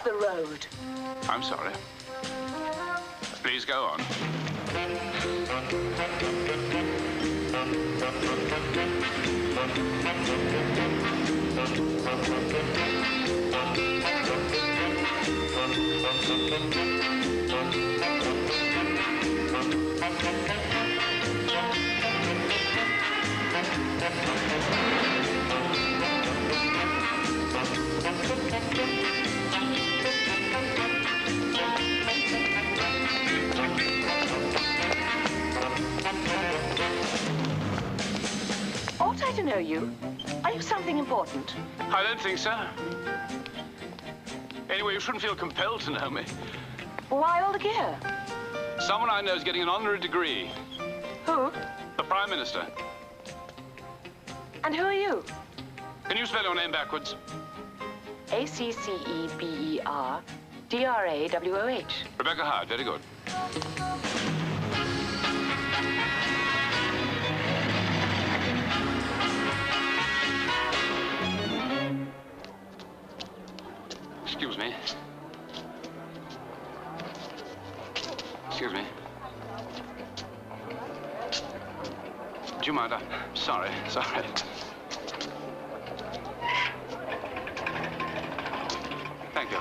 the road. I'm sorry. Please go on. Ought I to know you? Are you something important? I don't think so. Anyway, you shouldn't feel compelled to know me. Why all the gear? Someone I know is getting an honorary degree. Who? The Prime Minister. And who are you? Can you spell your name backwards? A-C-C-E-B-E-R-D-R-A-W-O-H. Rebecca Howard, very good. Excuse me. Excuse me. Do you mind? I'm sorry. Thank you.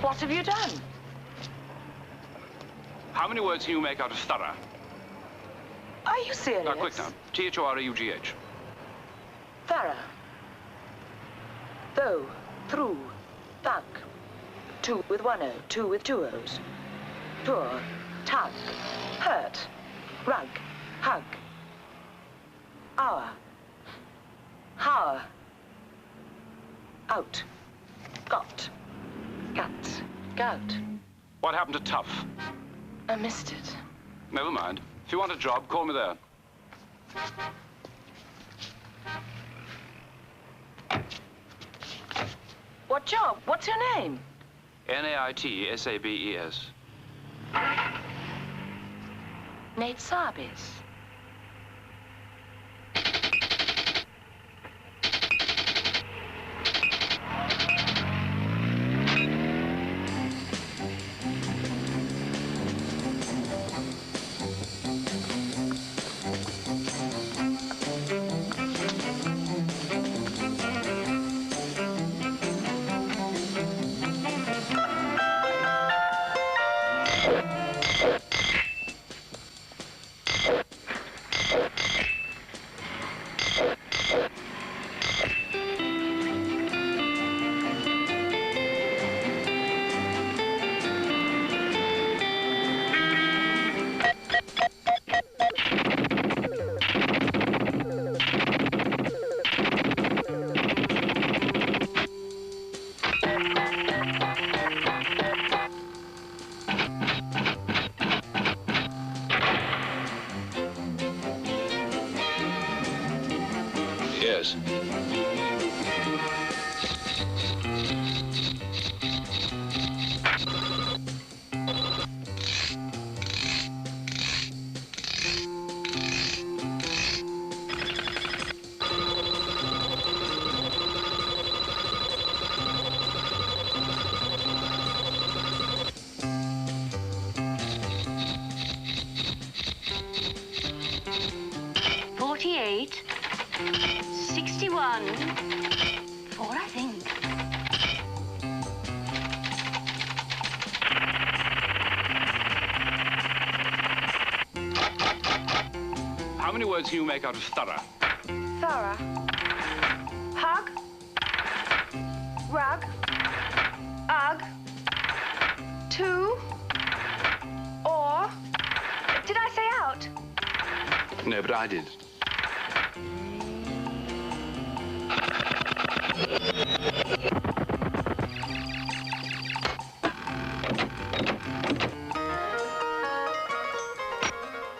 What have you done? How many words can you make out of thorough? Are you serious? Now, quick now. T-H-O-R-E-U-G-H. Thorough. Though, through, thug. Two with one O, two with two O's. Tour, tug, hurt, rug, hug. Hour, hour. Out, got, gut, gout. What happened to tough? I missed it. Never mind. If you want a job, call me there. What job? What's your name? N-A-I-T-S-A-B-E-S. Nate Sabis. Yes. Four, I think. How many words can you make out of thorough? Thorough. Hug. Rug. Ugh. Two. Or. Did I say out? No, but I did.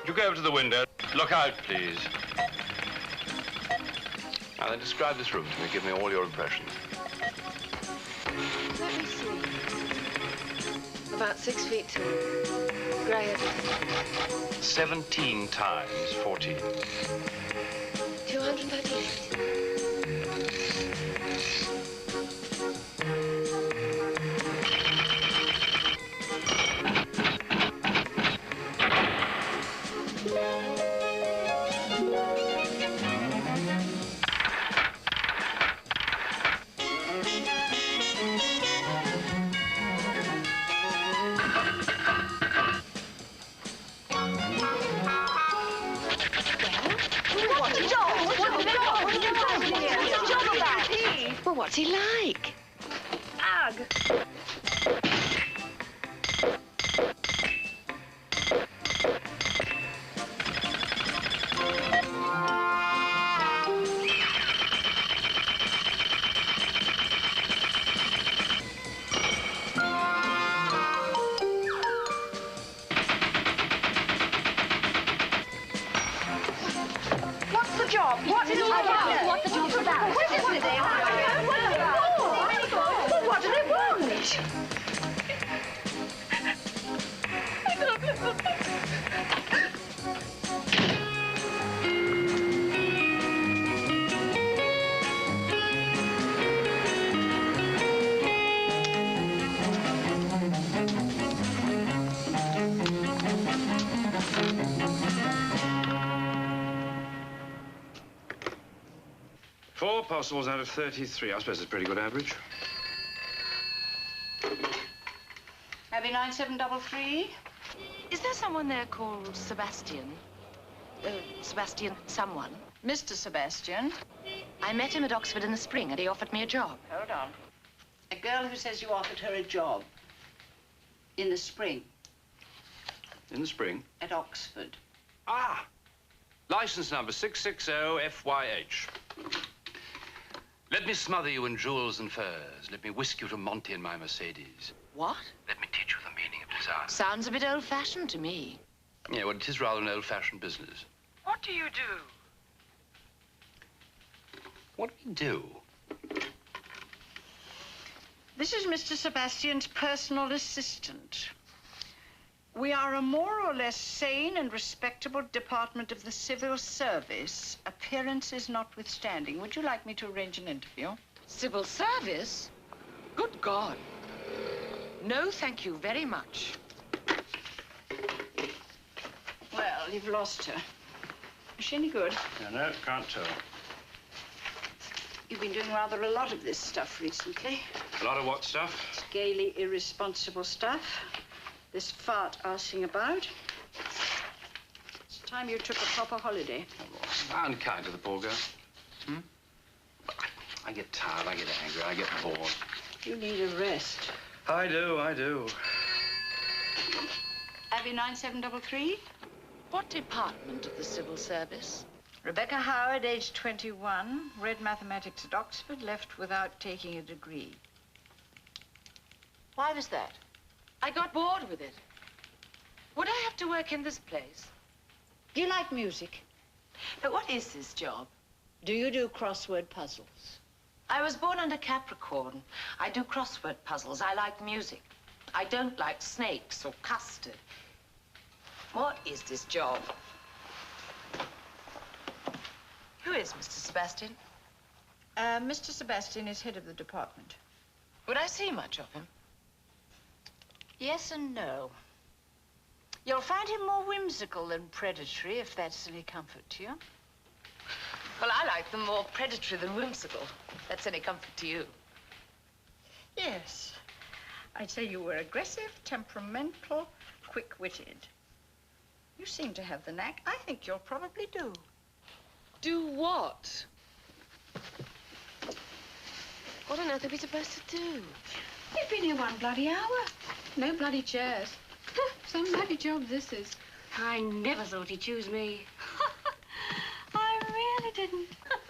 You go over to the window. Look out, please. Now then, describe this room to me. Give me all your impressions. Let me see. About 6 feet tall. Grey everything. 17 times 14. 238. Well, what's he like? Ugh. What's the job? What's it all about? What's the job about? What is it? What do they want? I don't know. Four possibles out of 33. I suppose it's a pretty good average. Abby 9733. Is there someone there called Sebastian? Sebastian someone? Mr. Sebastian. I met him at Oxford in the spring and he offered me a job. Hold on. A girl who says you offered her a job in the spring In the spring? at Oxford. Ah! License number 660FYH. Let me smother you in jewels and furs. Let me whisk you to Monty in my Mercedes. What? Let me teach you the meaning of desire. Sounds a bit old-fashioned to me. Yeah, well, it is rather an old-fashioned business. What do you do? What do we do? This is Mr. Sebastian's personal assistant. We are a more or less sane and respectable department of the civil service, appearances notwithstanding. Would you like me to arrange an interview? Civil service? Good God. No, thank you very much. Well, you've lost her. Is she any good? No, can't tell. You've been doing rather a lot of this stuff recently. A lot of what stuff? It's gaily irresponsible stuff. This fart arsing about. It's time you took a proper holiday. Unkind to the poor girl. I get tired, I get angry, I get bored. You need a rest. I do. Abby 9733. What department of the civil service? Rebecca Howard, age 21, read mathematics at Oxford, left without taking a degree. Why was that? I got bored with it. Would I have to work in this place? Do you like music? But what is this job? Do you do crossword puzzles? I was born under Capricorn. I do crossword puzzles. I like music. I don't like snakes or custard. What is this job? Who is Mr. Sebastian? Mr. Sebastian is head of the department. Would I see much of him? Yes and no. You'll find him more whimsical than predatory, if that's any comfort to you. Well, I like them more predatory than whimsical. That's any comfort to you. Yes. I'd say you were aggressive, temperamental, quick-witted. You seem to have the knack. I think you'll probably do. Do what? What on earth are we supposed to do? We've been here one bloody hour. No bloody chairs. Some bloody job this is. I never thought he'd choose me. I really didn't.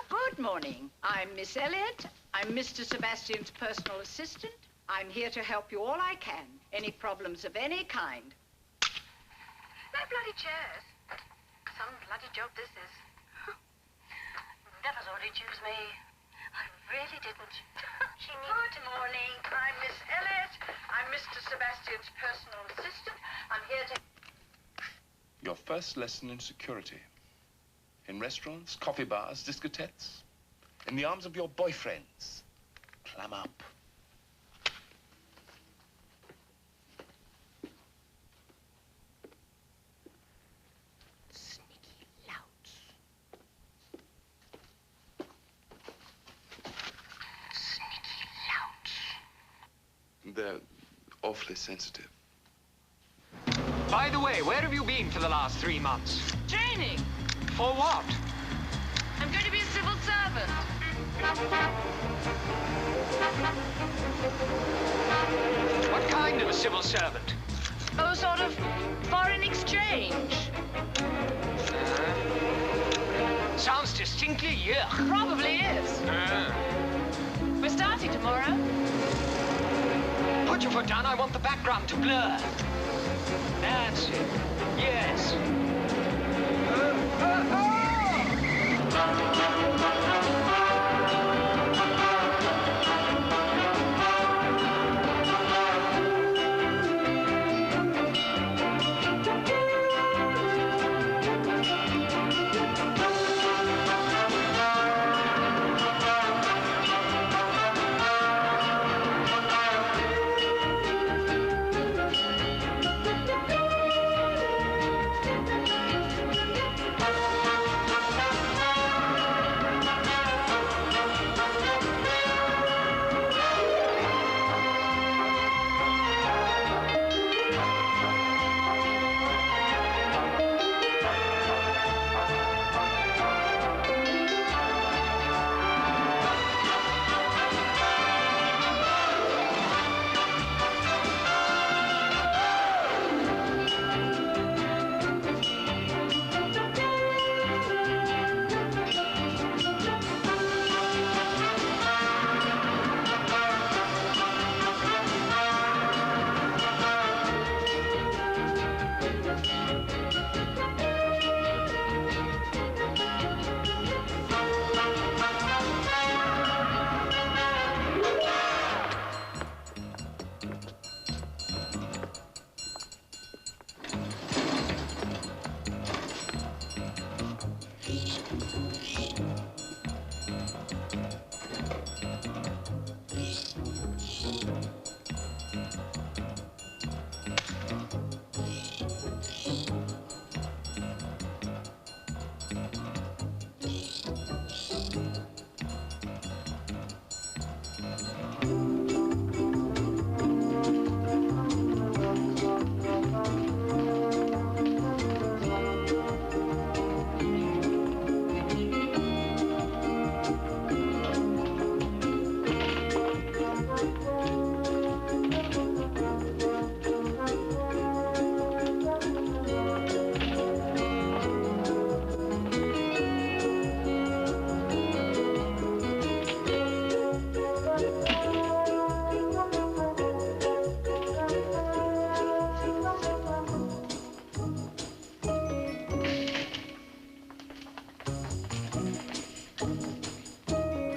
Good morning. I'm Miss Elliot. I'm Mr. Sebastian's personal assistant. I'm here to help you all I can. Any problems of any kind. No bloody chairs. Some bloody job this is. Never thought he'd choose me. I really didn't. Good morning. I'm Miss Elliot. I'm Mr. Sebastian's personal assistant. I'm here to... Your first lesson in security. In restaurants, coffee bars, discotheques. In the arms of your boyfriends. Clam up. Sneaky louts. Sneaky louts. They're awfully sensitive. By the way, where have you been for the last 3 months? Training. For what? I'm going to be a civil servant. What kind of a civil servant? Oh, sort of foreign exchange. Sounds distinctly yuck. Probably is. We're starting tomorrow. Put your foot down. I want the background to blur. That's it. Yes.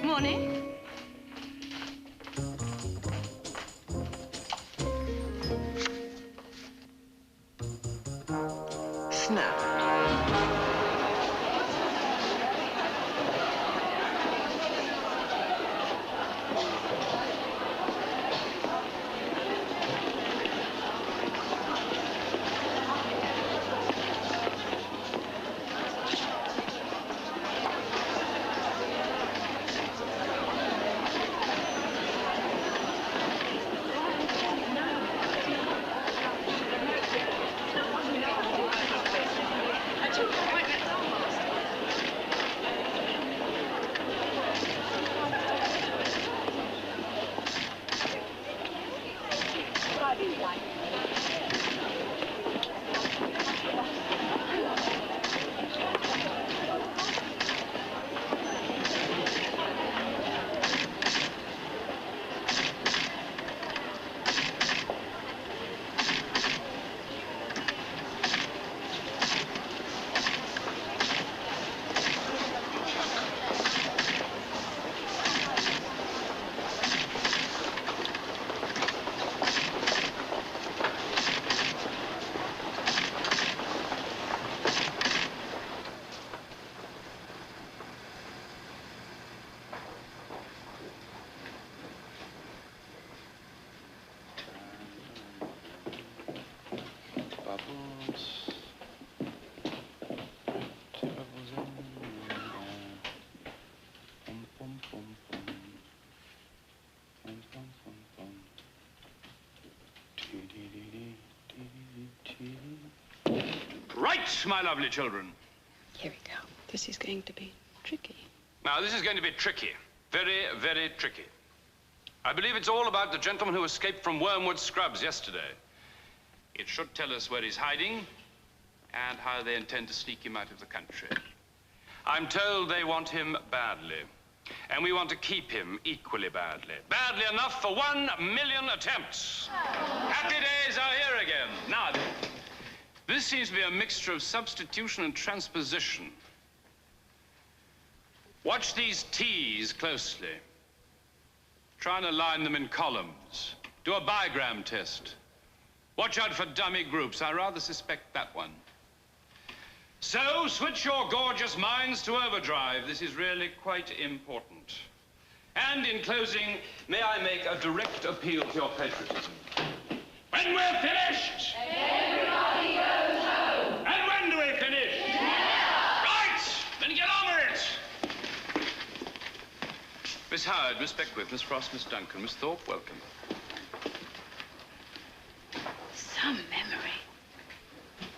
Morning. Snap. Right, my lovely children. Here we go. This is going to be tricky. Now, this is going to be tricky. Very, very tricky. I believe it's all about the gentleman who escaped from Wormwood Scrubs yesterday. It should tell us where he's hiding and how they intend to sneak him out of the country. I'm told they want him badly, and we want to keep him equally badly. Badly enough for 1 million attempts. Happy days are here again. Now, this seems to be a mixture of substitution and transposition. Watch these T's closely. Try and align them in columns. Do a bigram test. Watch out for dummy groups. I rather suspect that one. So, switch your gorgeous minds to overdrive. This is really quite important. And in closing, may I make a direct appeal to your patriotism. When we're finished, everybody goes home. And when do we finish? Never. Right, then get on with it. Miss Howard, Miss Beckwith, Miss Frost, Miss Duncan, Miss Thorpe, welcome. Some memory.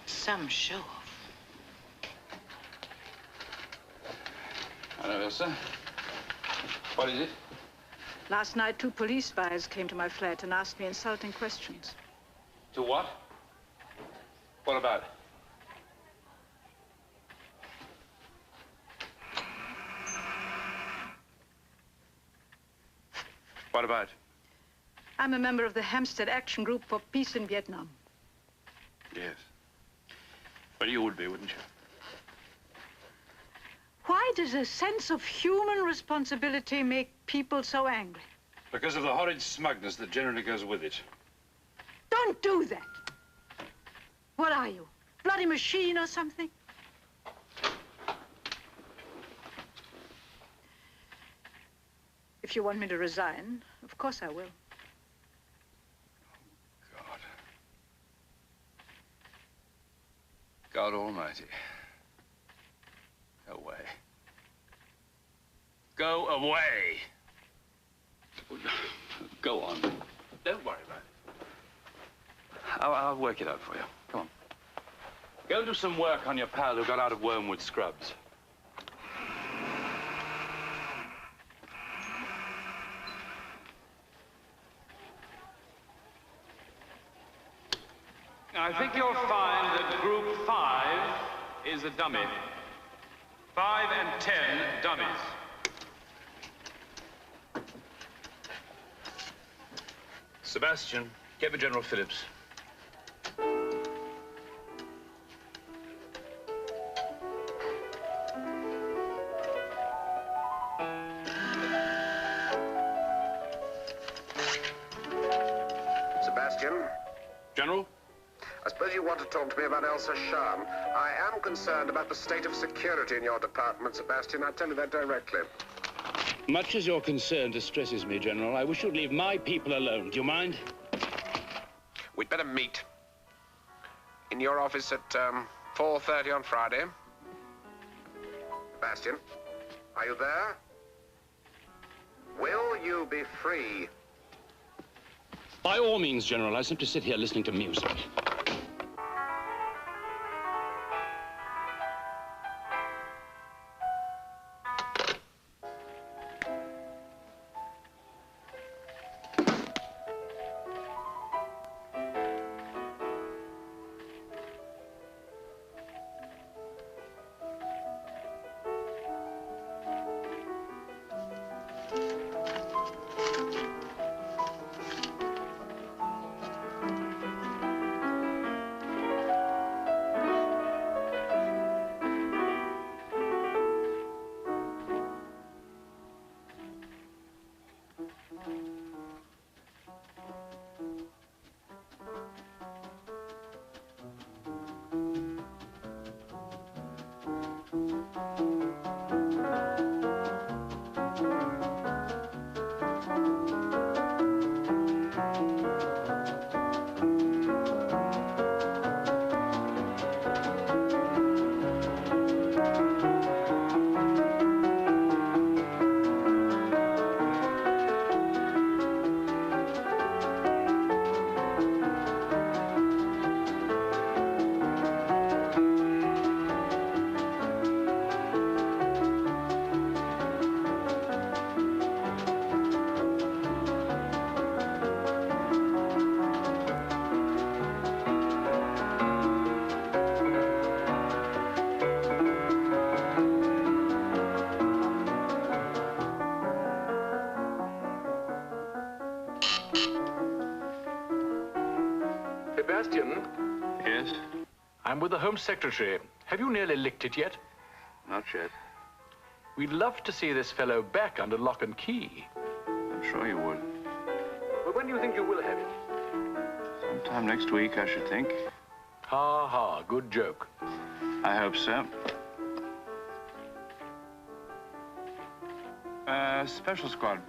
Some show-off. Hello, Elsa. What is it? Last night, 2 police spies came to my flat and asked me insulting questions. To what? What about? What about? I'm a member of the Hampstead Action Group for Peace in Vietnam. Yes. Well, you would be, wouldn't you? Why does a sense of human responsibility make people so angry? Because of the horrid smugness that generally goes with it. Don't do that. What are you? Bloody machine or something? If you want me to resign, of course I will. God. God Almighty. Go away. Go away. Go on. Don't worry about it. I'll work it out for you. Come on. Go do some work on your pal who got out of Wormwood Scrubs. I think you'll find that Group 5 is a dummy. 5 and 10 dummies. Sebastian, get me General Phillips. Sebastian? General? I suppose you want to talk to me about Elsa Sham. I am concerned about the state of security in your department, Sebastian. I tell you that directly. Much as your concern distresses me, General, I wish you'd leave my people alone. Do you mind? We'd better meet in your office at 4:30 on Friday. Sebastian, are you there? Will you be free? By all means, General. I simply sit here listening to music. Sebastian. Yes? I'm with the Home Secretary. Have you nearly licked it yet? Not yet. We'd love to see this fellow back under lock and key. I'm sure you would. Well, when do you think you will have it? Sometime next week, I should think. Ha ha, good joke. I hope so. Special squad.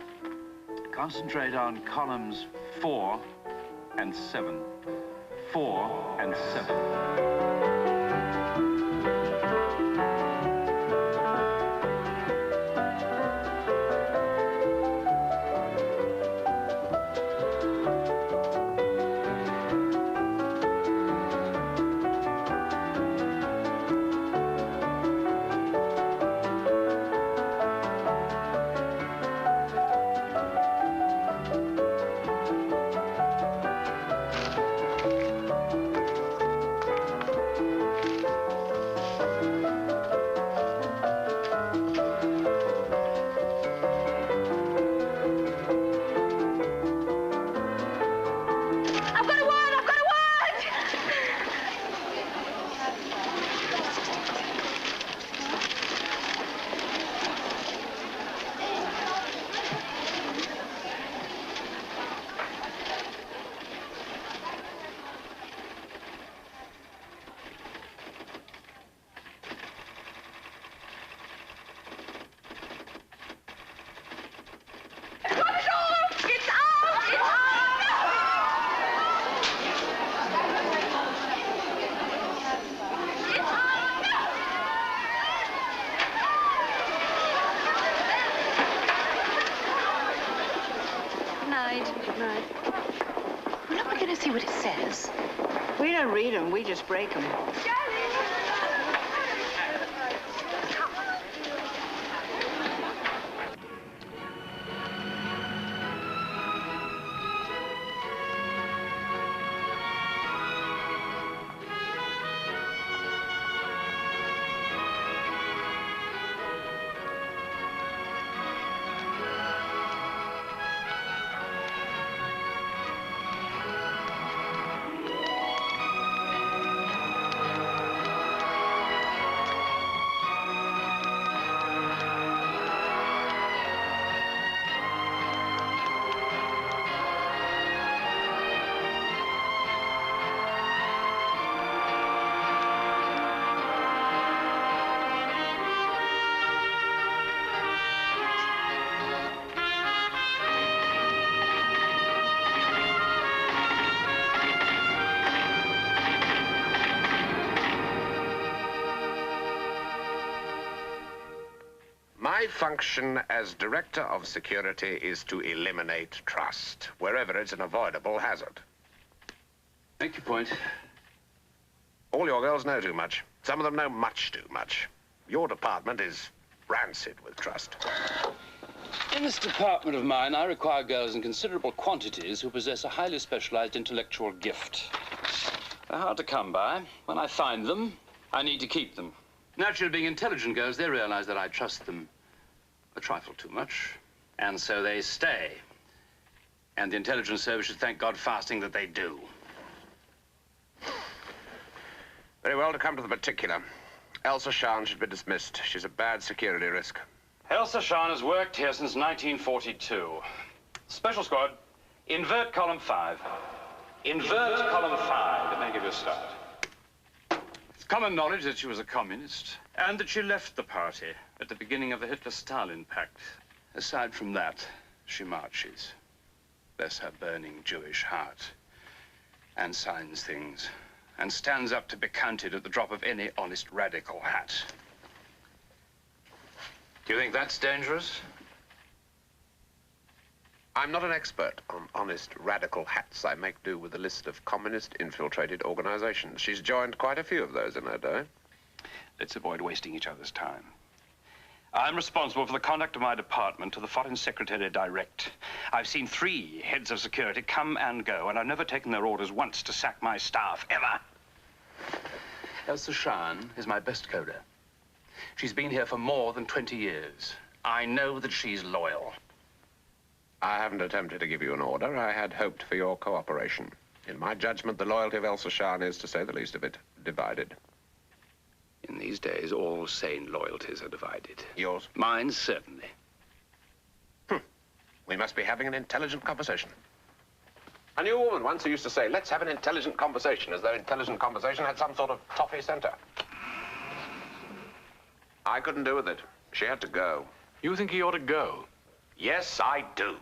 Concentrate on columns 4 and 7. 4 and 7. See what it says. We don't read them, we just break them. My function as Director of Security is to eliminate trust, wherever it's an avoidable hazard. Make your point. All your girls know too much. Some of them know much too much. Your department is rancid with trust. In this department of mine, I require girls in considerable quantities who possess a highly specialized intellectual gift. They're hard to come by. When I find them, I need to keep them. Naturally, being intelligent girls, they realize that I trust them a trifle too much, and so they stay. And the intelligence service should thank God fasting that they do. Very well, to come to the particular. Elsa Shan should be dismissed. She's a bad security risk. Elsa Shan has worked here since 1942. Special squad, invert column 5. Invert column 5. It may give you a start. It's common knowledge that she was a communist and that she left the party at the beginning of the Hitler-Stalin Pact. Aside from that, she marches. Bless her burning Jewish heart. And signs things. And stands up to be counted at the drop of any honest radical hat. Do you think that's dangerous? I'm not an expert on honest radical hats. I make do with a list of communist-infiltrated organizations. She's joined quite a few of those in her day. Let's avoid wasting each other's time. I'm responsible for the conduct of my department to the Foreign Secretary direct. I've seen 3 heads of security come and go, and I've never taken their orders once to sack my staff, ever. Elsa Shan is my best coder. She's been here for more than 20 years. I know that she's loyal. I haven't attempted to give you an order. I had hoped for your cooperation. In my judgment, the loyalty of Elsa Shahn is, to say the least of it, divided. In these days, all sane loyalties are divided. Yours? Mine, certainly. We must be having an intelligent conversation. I knew a woman once who used to say, let's have an intelligent conversation, as though intelligent conversation had some sort of toffee center. I couldn't do with it. She had to go. You think he ought to go? Yes, I do.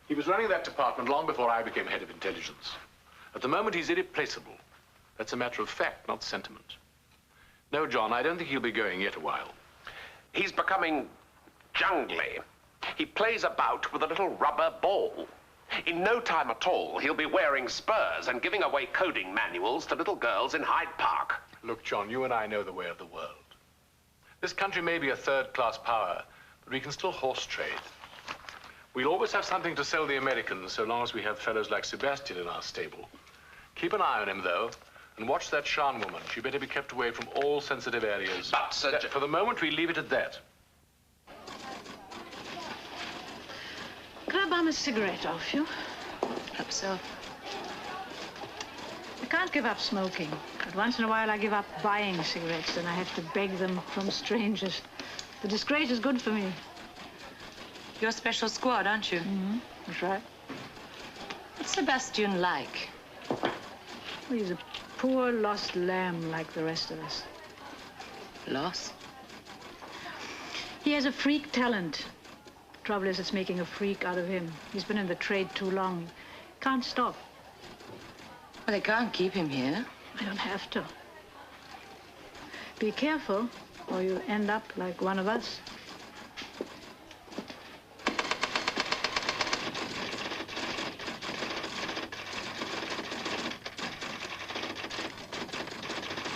He was running that department long before I became head of intelligence. At the moment, he's irreplaceable. That's a matter of fact, not sentiment. No, John, I don't think he'll be going yet a while. He's becoming jungly. He plays about with a little rubber ball. In no time at all, he'll be wearing spurs and giving away coding manuals to little girls in Hyde Park. Look, John, you and I know the way of the world. This country may be a third-class power, but we can still horse trade. We'll always have something to sell the Americans so long as we have fellows like Sebastian in our stable. Keep an eye on him, though, and watch that Shahn woman. She better be kept away from all sensitive areas. But, Sir... For the moment, we leave it at that. Could I bum a cigarette off you? Hope so. I can't give up smoking, but once in a while I give up buying cigarettes, and I have to beg them from strangers. The disgrace is good for me. You're a special squad, aren't you? Mm-hmm. That's right. What's Sebastian like? Well, he's a poor, lost lamb like the rest of us. Lost? He has a freak talent. Trouble is, it's making a freak out of him. He's been in the trade too long. Can't stop. Well, they can't keep him here. I don't have to. Be careful, or you'll end up like one of us.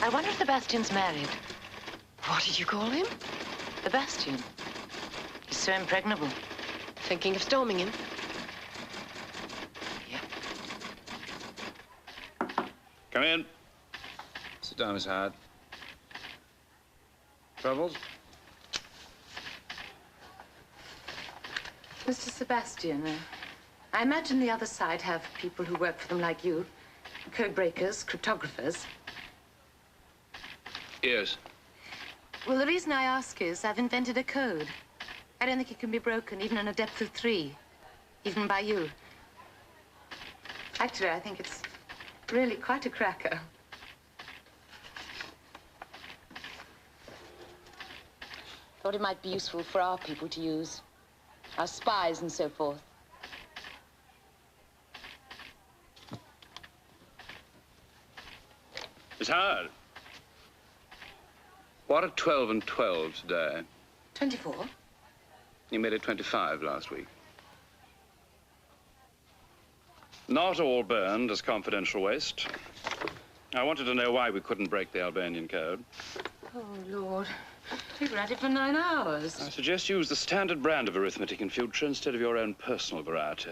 I wonder if Sebastian's married. What did you call him? Sebastian. He's so impregnable. Thinking of storming him? Yeah. Come in. Sit down, Miss Howard. Troubles? Mr. Sebastian, I imagine the other side have people who work for them like you. Code breakers, cryptographers. Yes. Well, the reason I ask is I've invented a code. I don't think it can be broken, even in a depth of 3. Even by you. Actually, I think it's really quite a cracker. Thought it might be useful for our people to use. Our spies and so forth. Miss Howard. What are 12 and 12 today? 24. You made it 25 last week. Not all burned as confidential waste. I wanted to know why we couldn't break the Albanian code. Oh, Lord. We were at it for 9 hours. I suggest you use the standard brand of arithmetic in future instead of your own personal variety.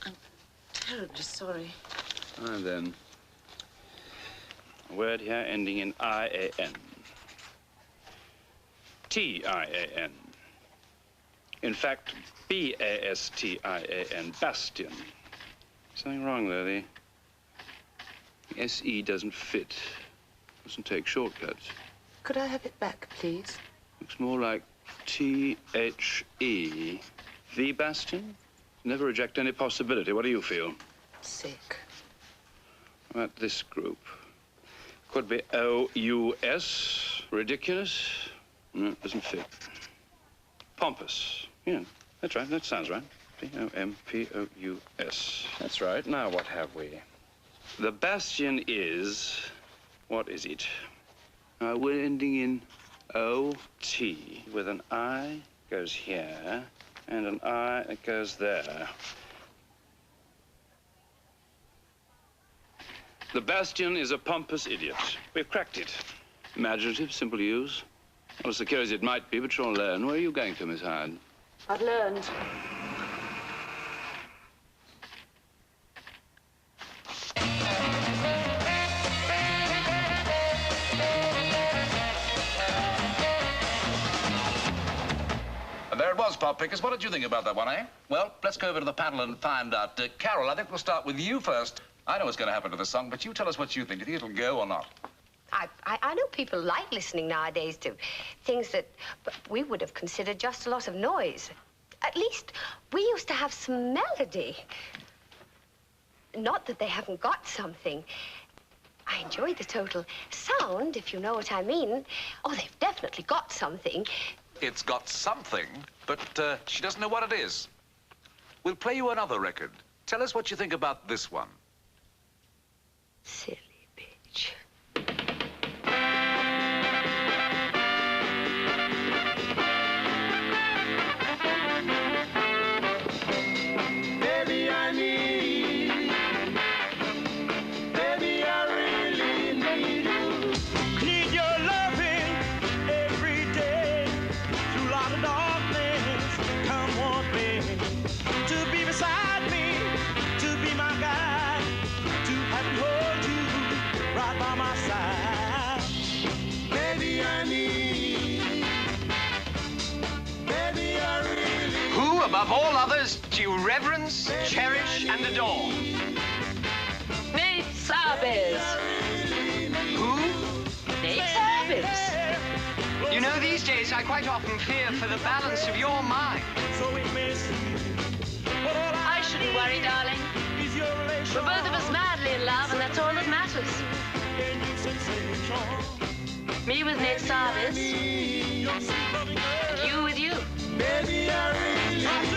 I'm terribly sorry. And then, a word here ending in I-A-N. T-I-A-N. In fact, B-A-S-T-I-A-N, Bastian. Something wrong there. The S-E doesn't fit. Doesn't take shortcuts. Could I have it back, please? Looks more like T-H-E. V, Bastian? Never reject any possibility. What do you feel? Sick. How about this group? Could be O-U-S. Ridiculous? No, doesn't fit. Pompous. Yeah, that's right. That sounds right. P-O-M-P-O-U-S. That's right. Now what have we? The Bastion is... What is it? We're ending in O-T with an I goes here and an I that goes there. The Bastion is a pompous idiot. We've cracked it. Imaginative, simple to use. Not as secure as it might be, but you'll learn. Where are you going to, Miss Howard? I've learned. And there it was, Pop Pickers. What did you think about that one, eh? Well, let's go over to the panel and find out. Carol, I think we'll start with you first. I know what's going to happen to the song, but you tell us what you think. Do you think it'll go or not? I know people like listening nowadays to things that we would have considered just a lot of noise. At least we used to have some melody. Not that they haven't got something. I enjoy the total sound, if you know what I mean. Oh, they've definitely got something. It's got something, but she doesn't know what it is. We'll play you another record. Tell us what you think about this one. Silly bitch. Baby, I really need you. Need your loving every day. Through a lot of darkness, come want me. To be beside me, to be my guide, to have and hold you right by my side. Baby, I need. Baby, I really. Who, above all others, do you reverence, cherish, and adore? Nate Sabes. Who? Nate Sabes. You know, these days I quite often fear for the balance of your mind. I shouldn't worry, darling. We're both of us madly in love, and that's all that matters. Me with Nate Sabes, and you with you. Baby, I really love you.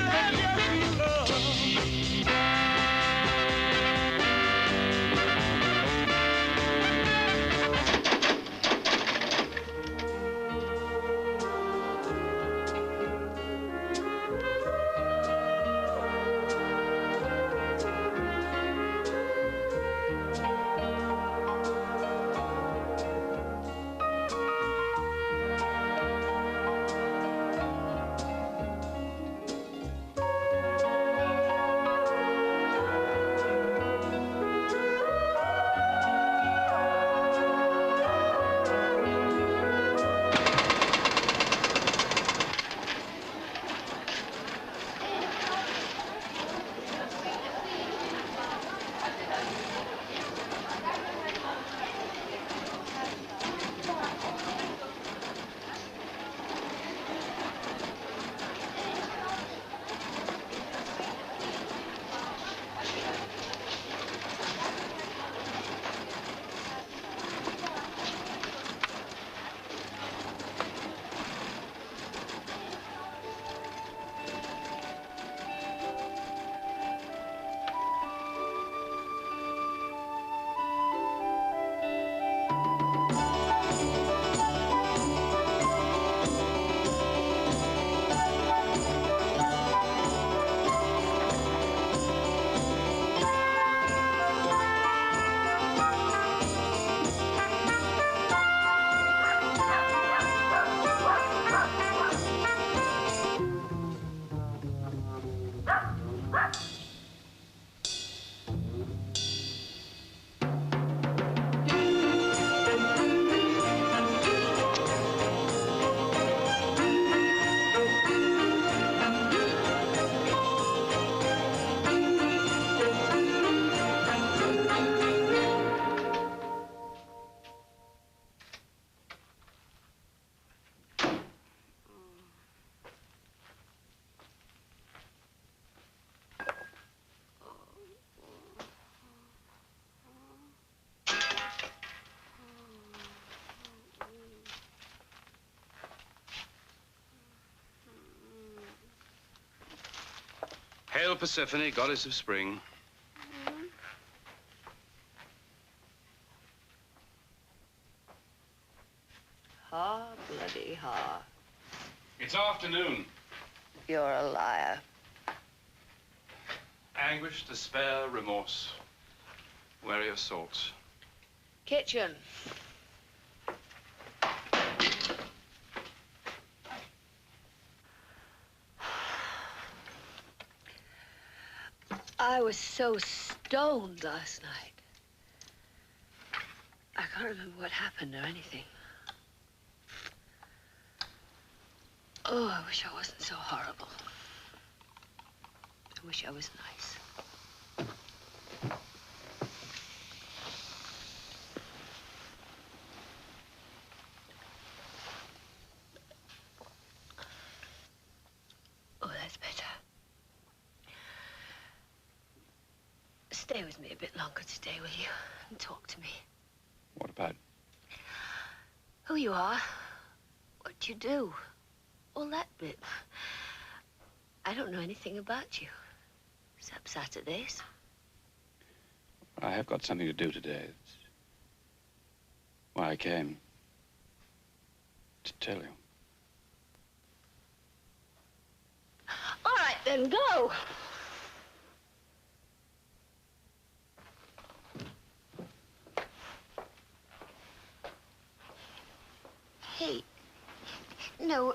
Hail Persephone, goddess of spring. Ha, bloody ha. It's afternoon. You're a liar. Anguish, despair, remorse. Where are your salts? Kitchen. I was so stoned last night. I can't remember what happened or anything. Oh, I wish I wasn't so horrible. I wish I was nice. Stay with me a bit longer today, will you? And talk to me. What about? Who you are, what you do, all that bit. I don't know anything about you, except Saturdays. I have got something to do today. It's why I came. To tell you. All right, then, go. Hey, no,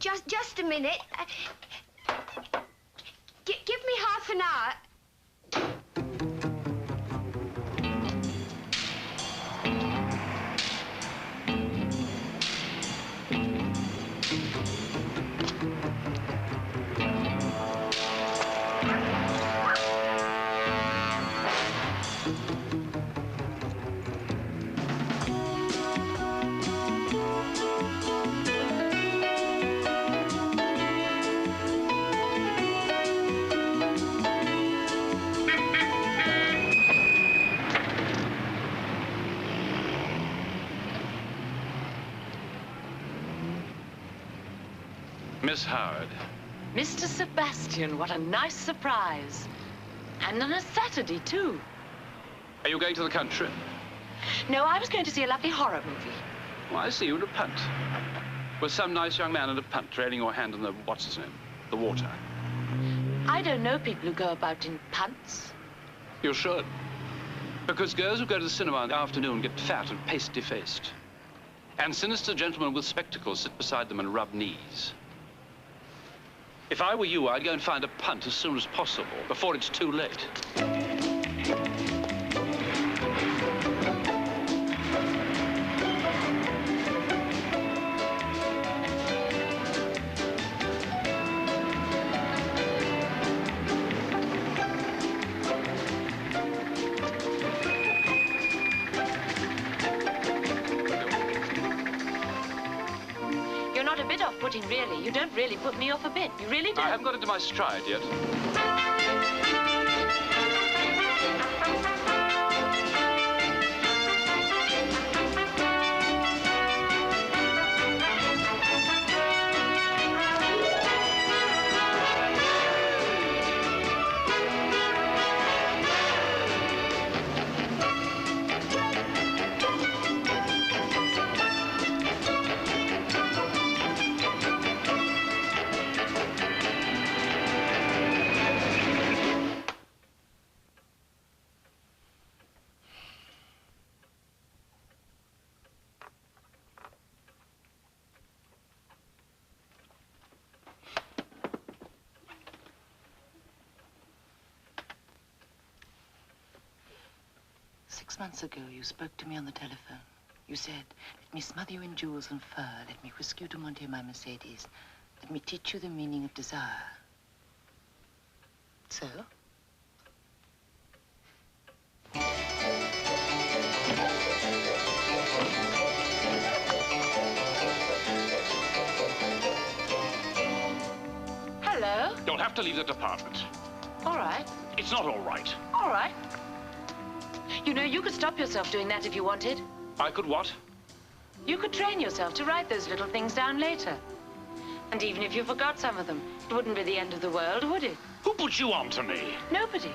just a minute. Give me half an hour. Miss Howard. Mr. Sebastian, what a nice surprise. And on a Saturday, too. Are you going to the country? No, I was going to see a lovely horror movie. Well, I see you in a punt. With some nice young man in a punt trailing your hand in the, what's his name, the water. I don't know people who go about in punts. You should. Because girls who go to the cinema in the afternoon get fat and pasty-faced. And sinister gentlemen with spectacles sit beside them and rub knees. If I were you, I'd go and find a punt as soon as possible, before it's too late. You're not a bit off-putting, really. You don't really put me off a bit. You really don't. I haven't got into my stride yet. Six months ago, you spoke to me on the telephone. You said, let me smother you in jewels and fur. Let me whisk you to Monte my Mercedes. Let me teach you the meaning of desire. So? Hello? You'll have to leave the department. All right. It's not all right. All right. You know, you could stop yourself doing that if you wanted. I could what? You could train yourself to write those little things down later. And even if you forgot some of them, it wouldn't be the end of the world, would it? Who put you on to me? Nobody.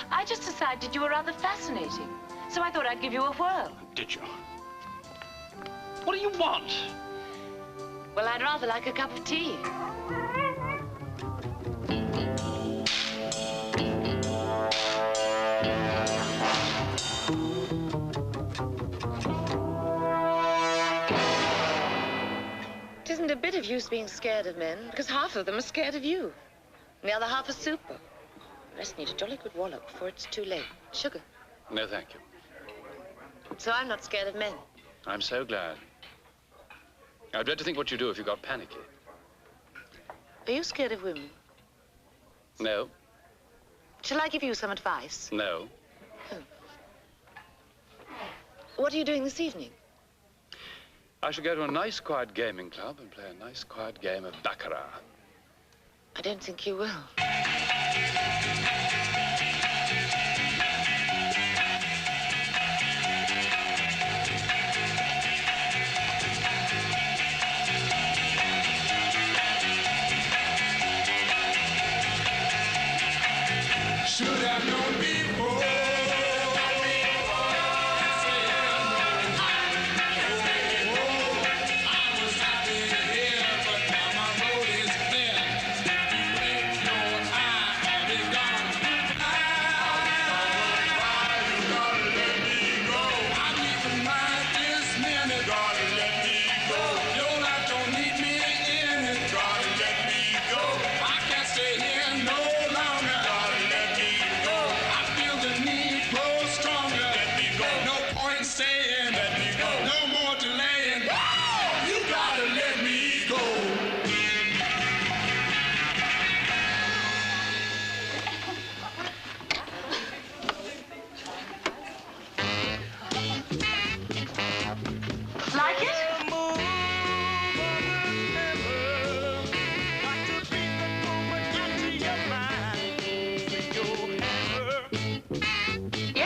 I just decided you were rather fascinating. So I thought I'd give you a whirl. Did you? What do you want? Well, I'd rather like a cup of tea. It isn't a bit of use being scared of men, because half of them are scared of you. And the other half are super. The rest need a jolly good wallop before it's too late. Sugar. No, thank you. So I'm not scared of men. I'm so glad. I dread to think what you'd do if you got panicky. Are you scared of women? No. Shall I give you some advice? No. Oh. What are you doing this evening? I shall go to a nice, quiet gaming club and play a nice, quiet game of baccarat. I don't think you will.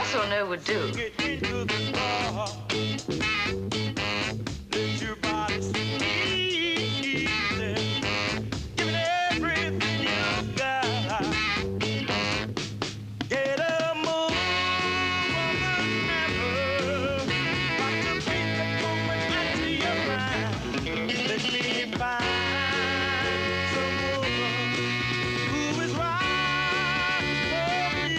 Yes or no would do. Get into the car. Let your body squeeze it. Give it everything you got. Get a move on the never. Got to bring that moment back to your mind. Let me find some woman who is right for me.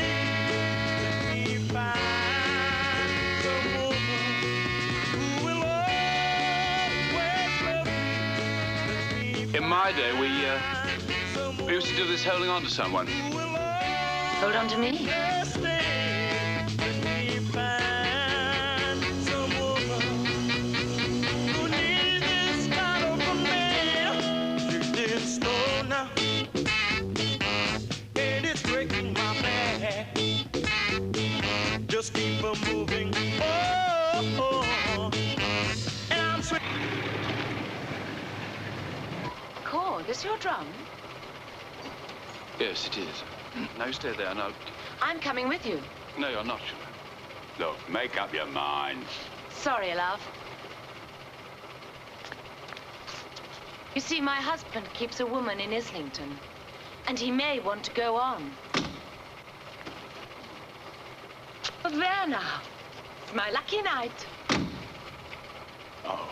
Let me find some woman who will always love me. In my day, we used to do this holding on to someone. Hold on to me. Let me find some woman who needs this kind of a man. She's in slow now, and it's breaking my back. Just keep her moving. Oh, and I'm sweet. Core, this your drum? Yes, it is. Now you stay there. Now, I'm coming with you. no, you're not. Look, make up your mind. Sorry, love. You see, my husband keeps a woman in Islington, and he may want to go on. But there now. It's my lucky night. Oh,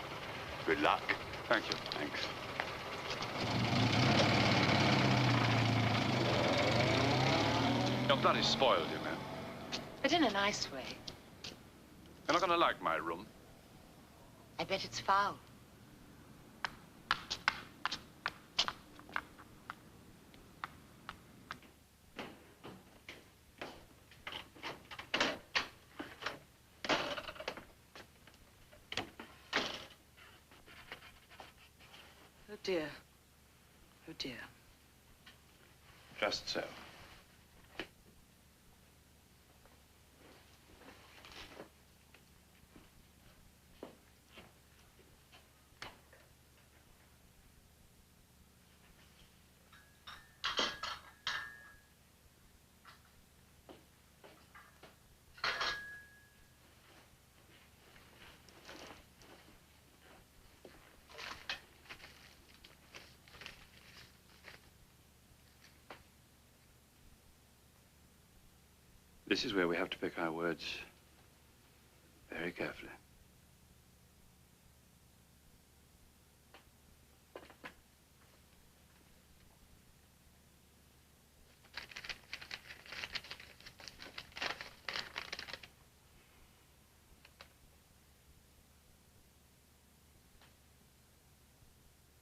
good luck. Thank you. Thanks. You're bloody spoiled, you know. But in a nice way. You're not going to like my room. I bet it's foul. Oh, dear. Oh, dear. Just so. This is where we have to pick our words very carefully.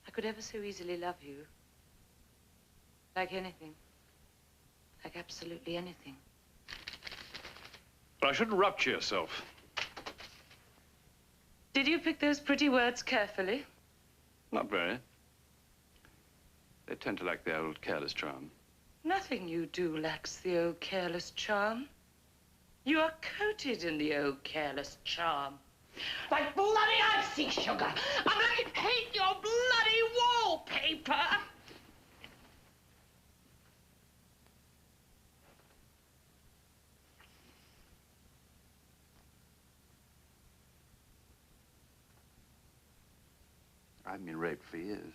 I could ever so easily love you. Like anything. Like absolutely anything. But I shouldn't rupture yourself. Did you pick those pretty words carefully? Not very. They tend to lack the old careless charm. Nothing you do lacks the old careless charm. You are coated in the old careless charm. Like bloody icy sugar. I hate your bloody wallpaper. I've been raped for years.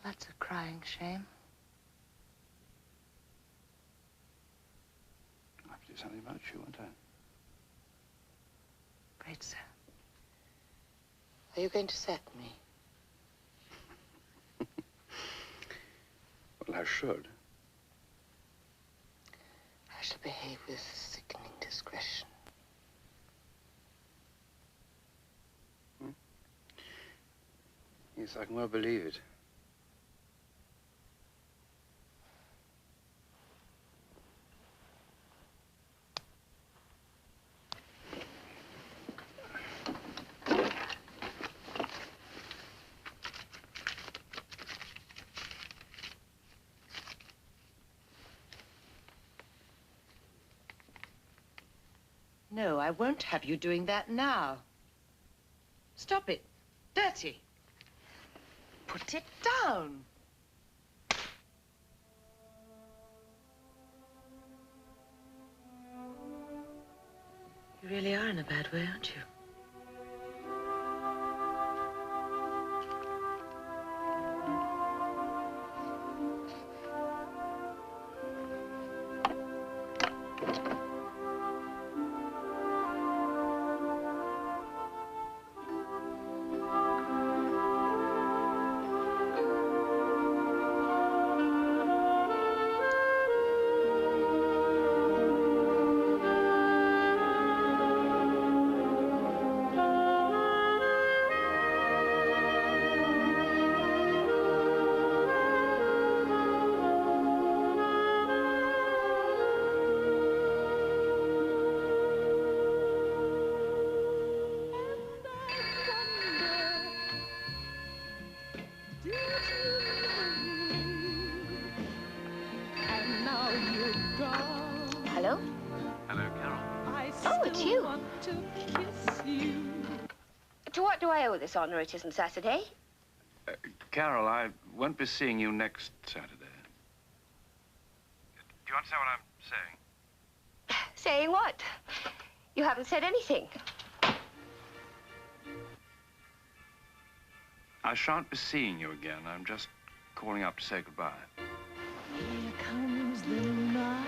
That's a crying shame. I have to do something about you, won't I? Great, sir. Are you going to set me? Well, I should. I shall behave with sickening discretion. Yes, I can well believe it. No, I won't have you doing that now. Stop it. Dirty. Put it down. You really are in a bad way, aren't you? Hello? Hello, Carol. Oh, it's you. To what do I owe this honor? It isn't Saturday. Carol, I won't be seeing you next Saturday. Do you understand what I'm saying? Saying what? You haven't said anything. I shan't be seeing you again. I'm just calling up to say goodbye. Here comes the night.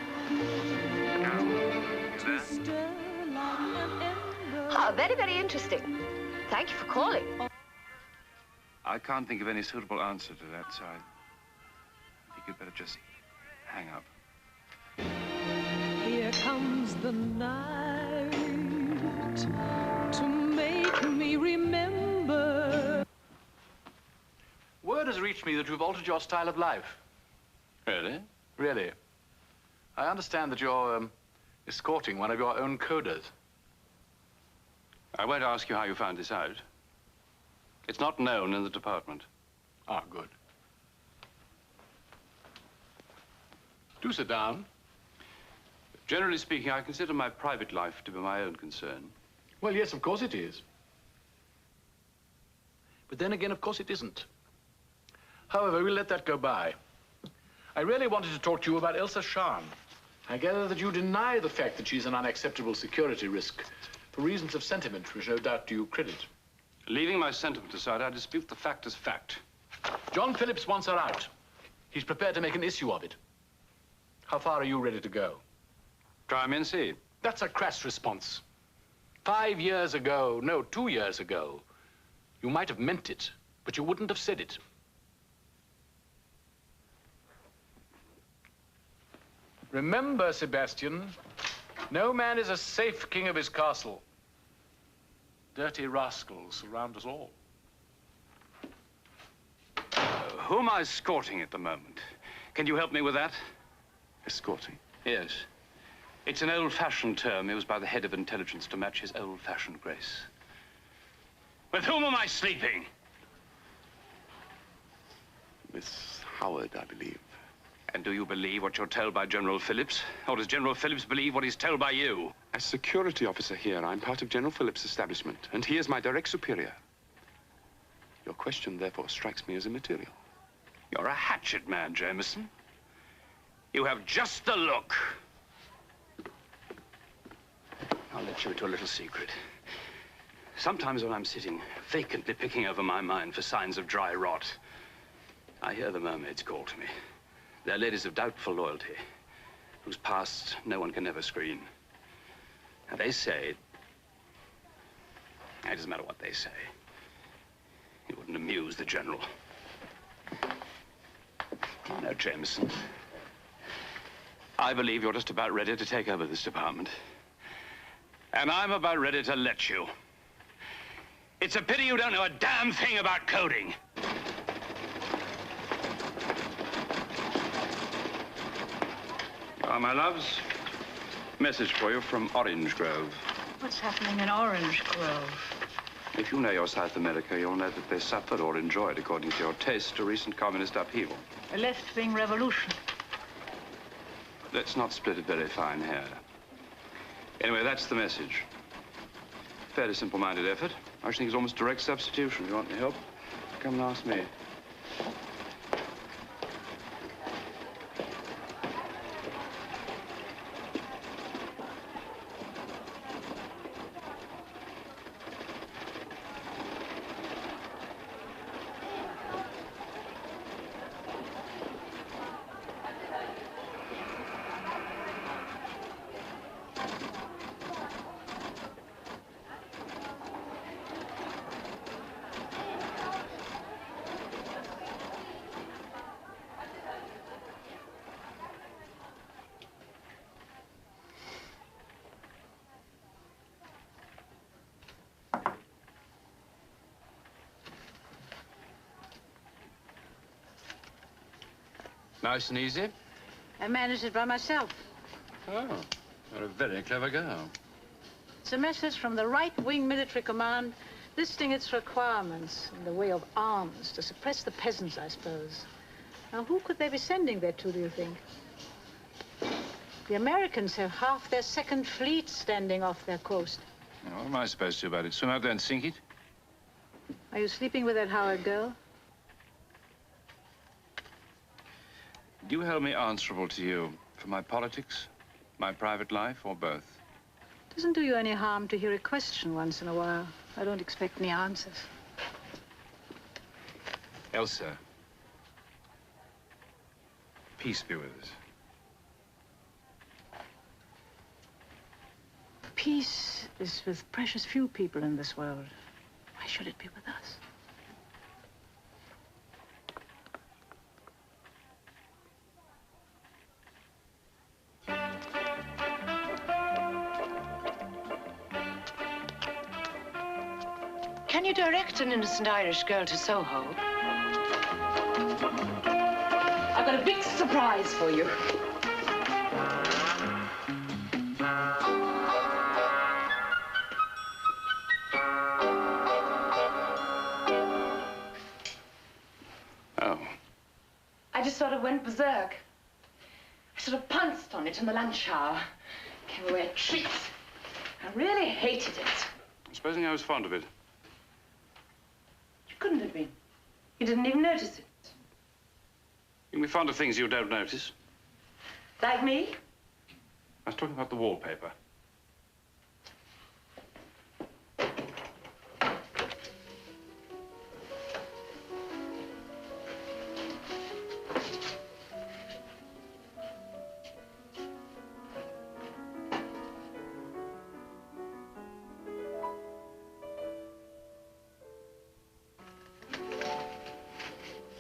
Oh, very, very interesting. Thank you for calling. I can't think of any suitable answer to that, so I think you'd better just hang up. Here comes the night to make me remember. Word has reached me that you've altered your style of life. Really? Really. I understand that you're escorting one of your own coders. I won't ask you how you found this out. It's not known in the department. Ah, good. Do sit down. Generally speaking, I consider my private life to be my own concern. Well, yes, of course it is. But then again, of course it isn't. However, we'll let that go by. I really wanted to talk to you about Elsa Scharn. I gather that you deny the fact that she's an unacceptable security risk for reasons of sentiment, which no doubt do you credit. Leaving my sentiment aside, I dispute the fact as fact. John Phillips wants her out. He's prepared to make an issue of it. How far are you ready to go? Try me and see. That's a crass response. 5 years ago, no, 2 years ago, you might have meant it, but you wouldn't have said it. Remember, Sebastian, no man is a safe king of his castle. Dirty rascals surround us all. Who am I escorting at the moment? Can you help me with that? Escorting? Yes. It's an old-fashioned term used by the head of intelligence to match his old-fashioned grace. With whom am I sleeping? Miss Howard, I believe. And do you believe what you're told by General Phillips? Or does General Phillips believe what he's told by you? As security officer here, I'm part of General Phillips' establishment, and he is my direct superior. Your question, therefore, strikes me as immaterial. You're a hatchet man, Jameson. You have just the look. I'll let you into a little secret. Sometimes when I'm sitting vacantly picking over my mind for signs of dry rot, I hear the mermaids call to me. They're ladies of doubtful loyalty, whose past no one can ever screen. And they say, it doesn't matter what they say, it wouldn't amuse the general. No, Jameson, I believe you're just about ready to take over this department. And I'm about ready to let you. It's a pity you don't know a damn thing about coding. My loves, message for you from Orange Grove. What's happening in Orange Grove? If you know your South America, you'll know that they suffered or enjoyed, according to your taste, a recent communist upheaval. A left-wing revolution. Let's not split a very fine hair. Anyway, that's the message. Fairly simple-minded effort. I should think it's almost direct substitution. If you want any help, come and ask me. Nice and easy? I managed it by myself. Oh, you're a very clever girl. It's a message from the right-wing military command listing its requirements in the way of arms to suppress the peasants, I suppose. Now, who could they be sending that to, do you think? The Americans have half their second fleet standing off their coast. Now, what am I supposed to do about it? Swim out there and sink it? Are you sleeping with that Howard girl? You held me answerable to you for my politics, my private life, or both? It doesn't do you any harm to hear a question once in a while. I don't expect any answers. Elsa, peace be with us. Peace is with precious few people in this world. Why should it be with us? Can you direct an innocent Irish girl to Soho? I've got a big surprise for you. Oh. I just sort of went berserk. I sort of pounced on it in the lunch hour. Came away a treat. I really hated it. Supposing I was fond of it. You couldn't have been. You didn't even notice it. You can be fond of things you don't notice. Like me? I was talking about the wallpaper.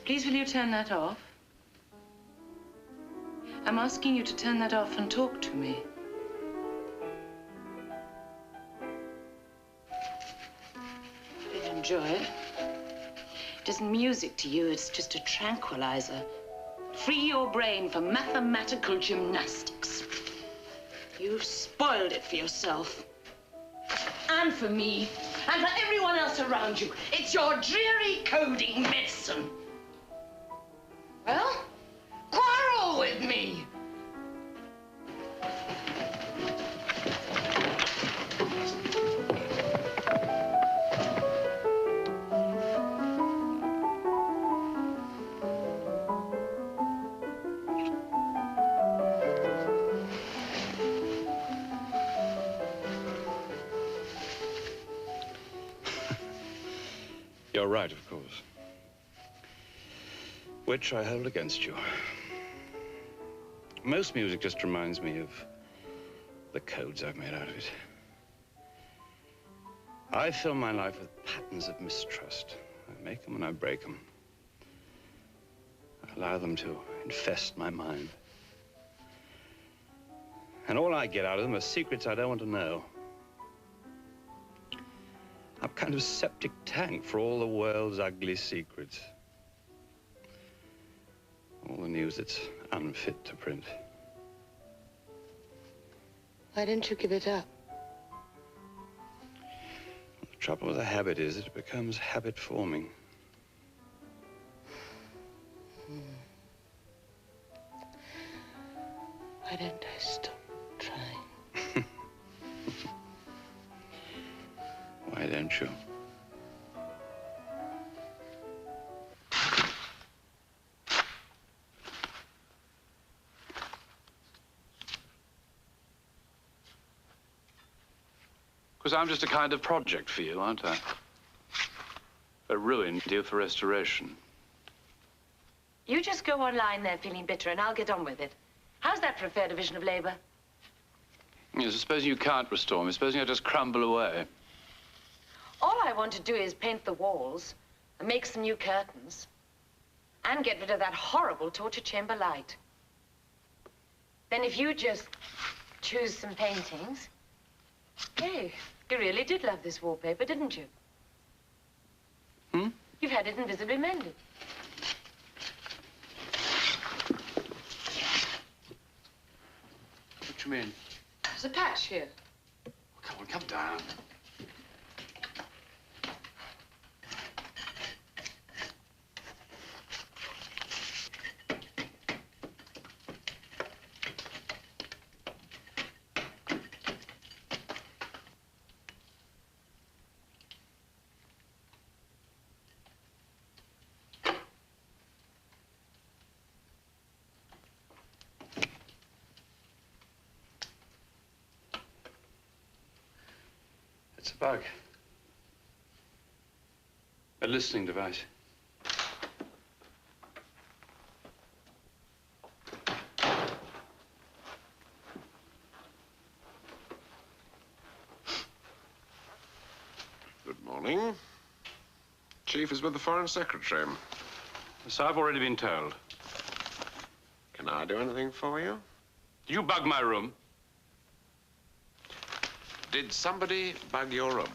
Please, will you turn that off? I'm asking you to turn that off and talk to me. Did you enjoy it? It isn't music to you, it's just a tranquilizer. Free your brain for mathematical gymnastics. You've spoiled it for yourself. And for me. And for everyone else around you. It's your dreary coding medicine. Well, quarrel with me. You're right, of course. Which I hold against you. Most music just reminds me of the codes I've made out of it. I fill my life with patterns of mistrust. I make them and I break them. I allow them to infest my mind. And all I get out of them are secrets I don't want to know. I'm kind of septic tank for all the world's ugly secrets. All the news that's unfit to print. Why didn't you give it up? The trouble with a habit is that it becomes habit forming. Why don't I stop trying? Why don't you? Because I'm just a kind of project for you, aren't I? A ruin due for restoration. You just go online there feeling bitter and I'll get on with it. How's that for a fair division of labor? Yes, supposing you can't restore me, supposing I just crumble away. All I want to do is paint the walls and make some new curtains and get rid of that horrible torture chamber light. Then if you just choose some paintings... Hey, you really did love this wallpaper, didn't you? You've had it invisibly mended. Come in. There's a patch here. Come on, come down. It's a bug. A listening device. Good morning. Chief is with the Foreign Secretary. So I've already been told. Can I do anything for you? Did you bug my room? Did somebody bug your room?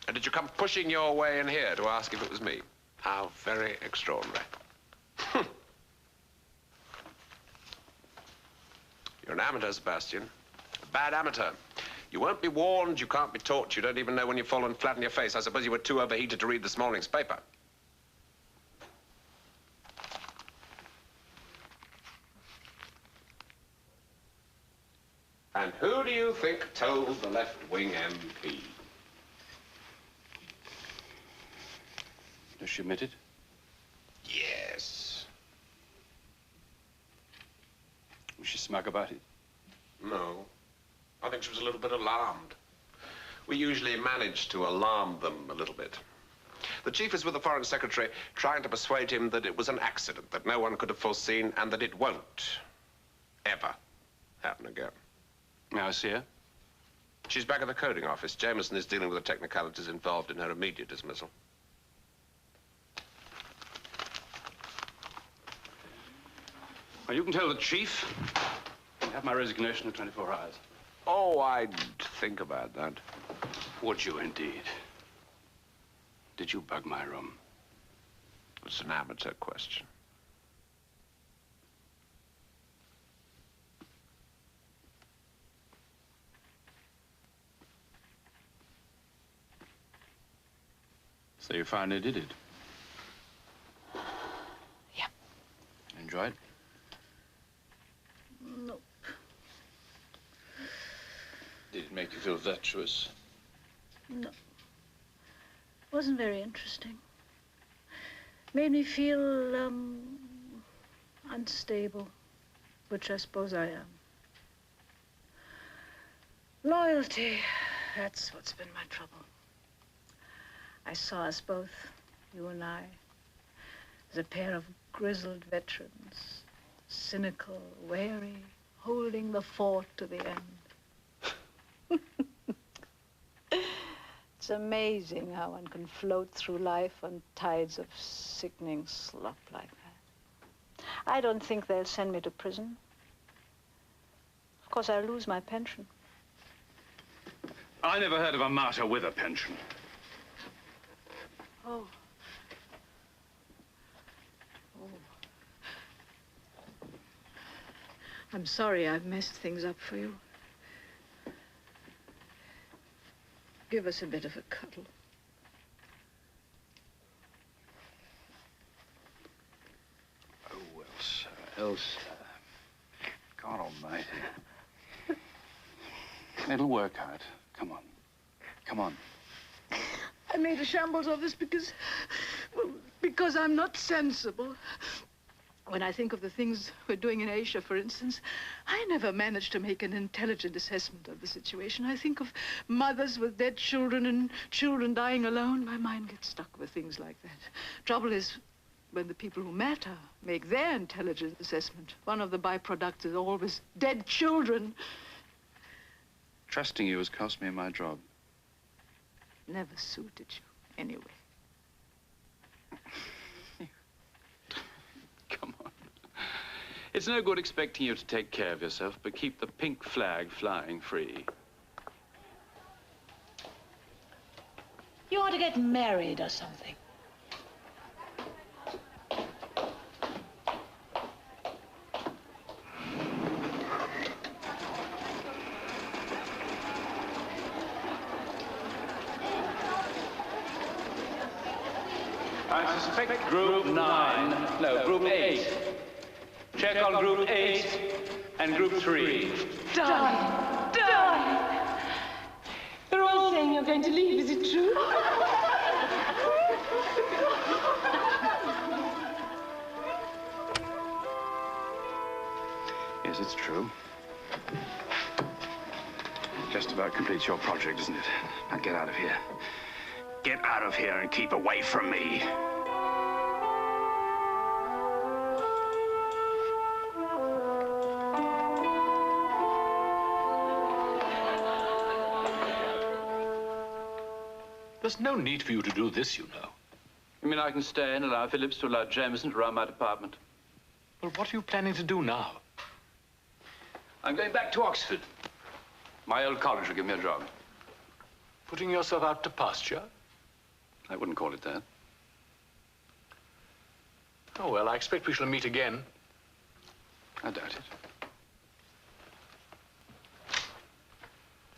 And did you come pushing your way in here to ask if it was me? How very extraordinary. You're an amateur, Sebastian. A bad amateur. You won't be warned, you can't be taught, you don't even know when you've fallen flat on your face. I suppose you were too overheated to read this morning's paper. And who do you think told the left-wing MP? Does she admit it? Yes. Was she smug about it? No. I think she was a little bit alarmed. We usually manage to alarm them a little bit. The chief is with the Foreign Secretary, trying to persuade him that it was an accident, that no one could have foreseen, and that it won't ever happen again. May I see her? She's back at the coding office. Jameson is dealing with the technicalities involved in her immediate dismissal. Well, you can tell the chief. I have my resignation in 24 hours. Oh, I'd think about that. Would you indeed? Did you bug my room? It's an amateur question. So you finally did it? Yeah. Enjoyed? Nope. Did it make you feel virtuous? No. Wasn't very interesting. Made me feel, unstable, which I suppose I am. Loyalty, that's what's been my trouble. I saw us both, you and I, as a pair of grizzled veterans, cynical, wary, holding the fort to the end. It's amazing how one can float through life on tides of sickening slop like that. I don't think they'll send me to prison. Of course, I'll lose my pension. I never heard of a martyr with a pension. Oh. Oh. I'm sorry I've messed things up for you. Give us a bit of a cuddle. Oh, Elsa. God almighty. It'll work out. Come on. Come on. I made a shambles of this because I'm not sensible. When I think of the things we're doing in Asia, for instance, I never managed to make an intelligent assessment of the situation. I think of mothers with dead children and children dying alone. My mind gets stuck with things like that. Trouble is, when the people who matter make their intelligent assessment, one of the byproducts is always dead children. Trusting you has cost me my job. Never suited you, anyway. Come on. It's no good expecting you to take care of yourself, but keep the pink flag flying free. You ought to get married or something. I suspect group 9. No, group 8. Check on group 8 and group 3. Darling, darling. They're all saying you're going to leave. Is it true? Yes, it's true. Just about completes your project, isn't it? Now get out of here. Get out of here and keep away from me. There's no need for you to do this, you know. You mean I can stay and allow Phillips to allow Jameson to run my department? Well, what are you planning to do now? I'm going back to Oxford. My old college will give me a job. Putting yourself out to pasture? I wouldn't call it that. Oh, well, I expect we shall meet again. I doubt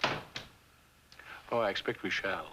it. Oh, I expect we shall.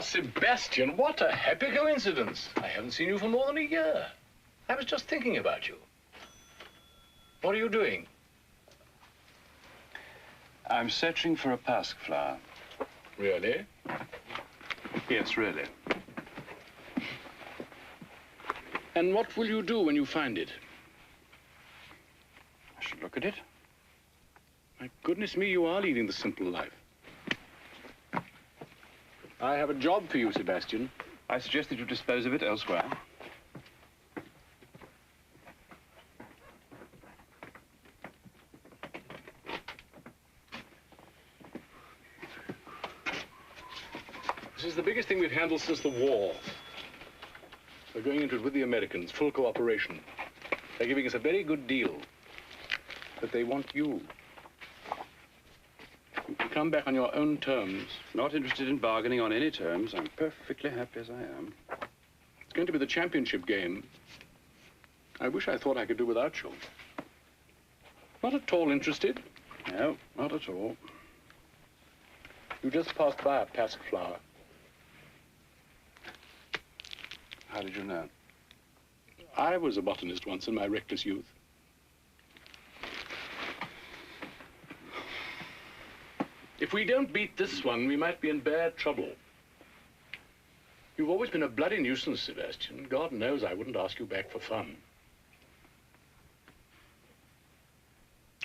Sebastian, what a happy coincidence. I haven't seen you for more than a year. I was just thinking about you. What are you doing? I'm searching for a pasque flower. Really? Yes, really. And what will you do when you find it? I should look at it. My goodness me, you are leading the simple life. I have a job for you, Sebastian. I suggest that you dispose of it elsewhere. This is the biggest thing we've handled since the war. We're going into it with the Americans, full cooperation. They're giving us a very good deal. But they want you. You can come back on your own terms. Not interested in bargaining on any terms. I'm perfectly happy as I am. It's going to be the championship game. I wish I thought I could do without you. Not at all interested? No, not at all. You just passed by a pasque flower. How did you know? I was a botanist once in my reckless youth. If we don't beat this one, we might be in bad trouble. You've always been a bloody nuisance, Sebastian. God knows I wouldn't ask you back for fun.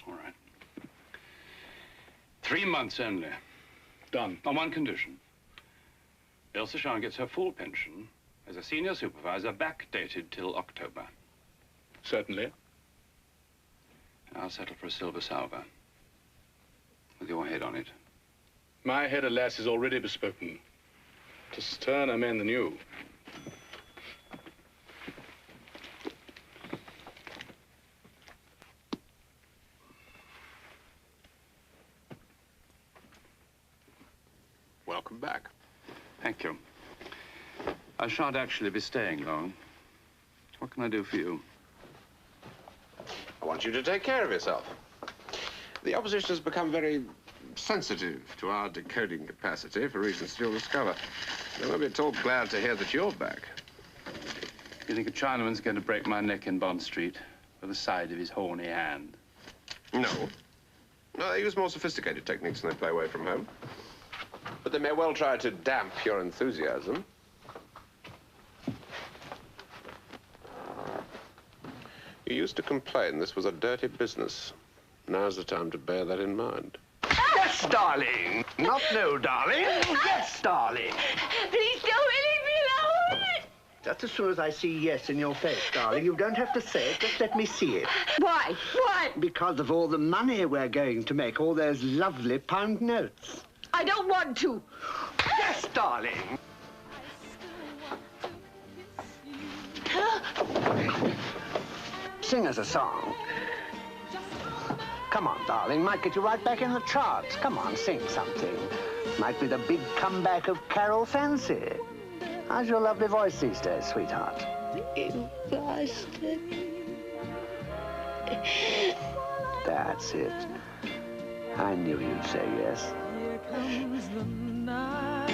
All right. 3 months only. Done. On one condition. Ilse Jean gets her full pension as a senior supervisor backdated till October. Certainly. I'll settle for a silver salver. With your head on it. My head, alas, is already bespoken. To sterner men than you. Welcome back. Thank you. I shan't actually be staying long. What can I do for you? I want you to take care of yourself. The opposition has become very sensitive to our decoding capacity for reasons you'll discover. They won't be at all glad to hear that you're back. You think a Chinaman's going to break my neck in Bond Street with the side of his horny hand? No. No, they use more sophisticated techniques when they play away from home. But they may well try to damp your enthusiasm. You used to complain this was a dirty business. Now's the time to bear that in mind. Yes, darling. Not no, darling. Yes, darling. Please don't leave me alone. Just as soon as I see yes in your face, darling, you don't have to say it, just let me see it. Why? Why? Because of all the money we're going to make, all those lovely pound notes. I don't want to. Yes, darling. Sing us a song. Come on, darling. Might get you right back in the charts. Come on, sing something. Might be the big comeback of Carol Fancy. How's your lovely voice these days, sweetheart? You bastard. That's it. I knew you'd say yes. Here comes the night.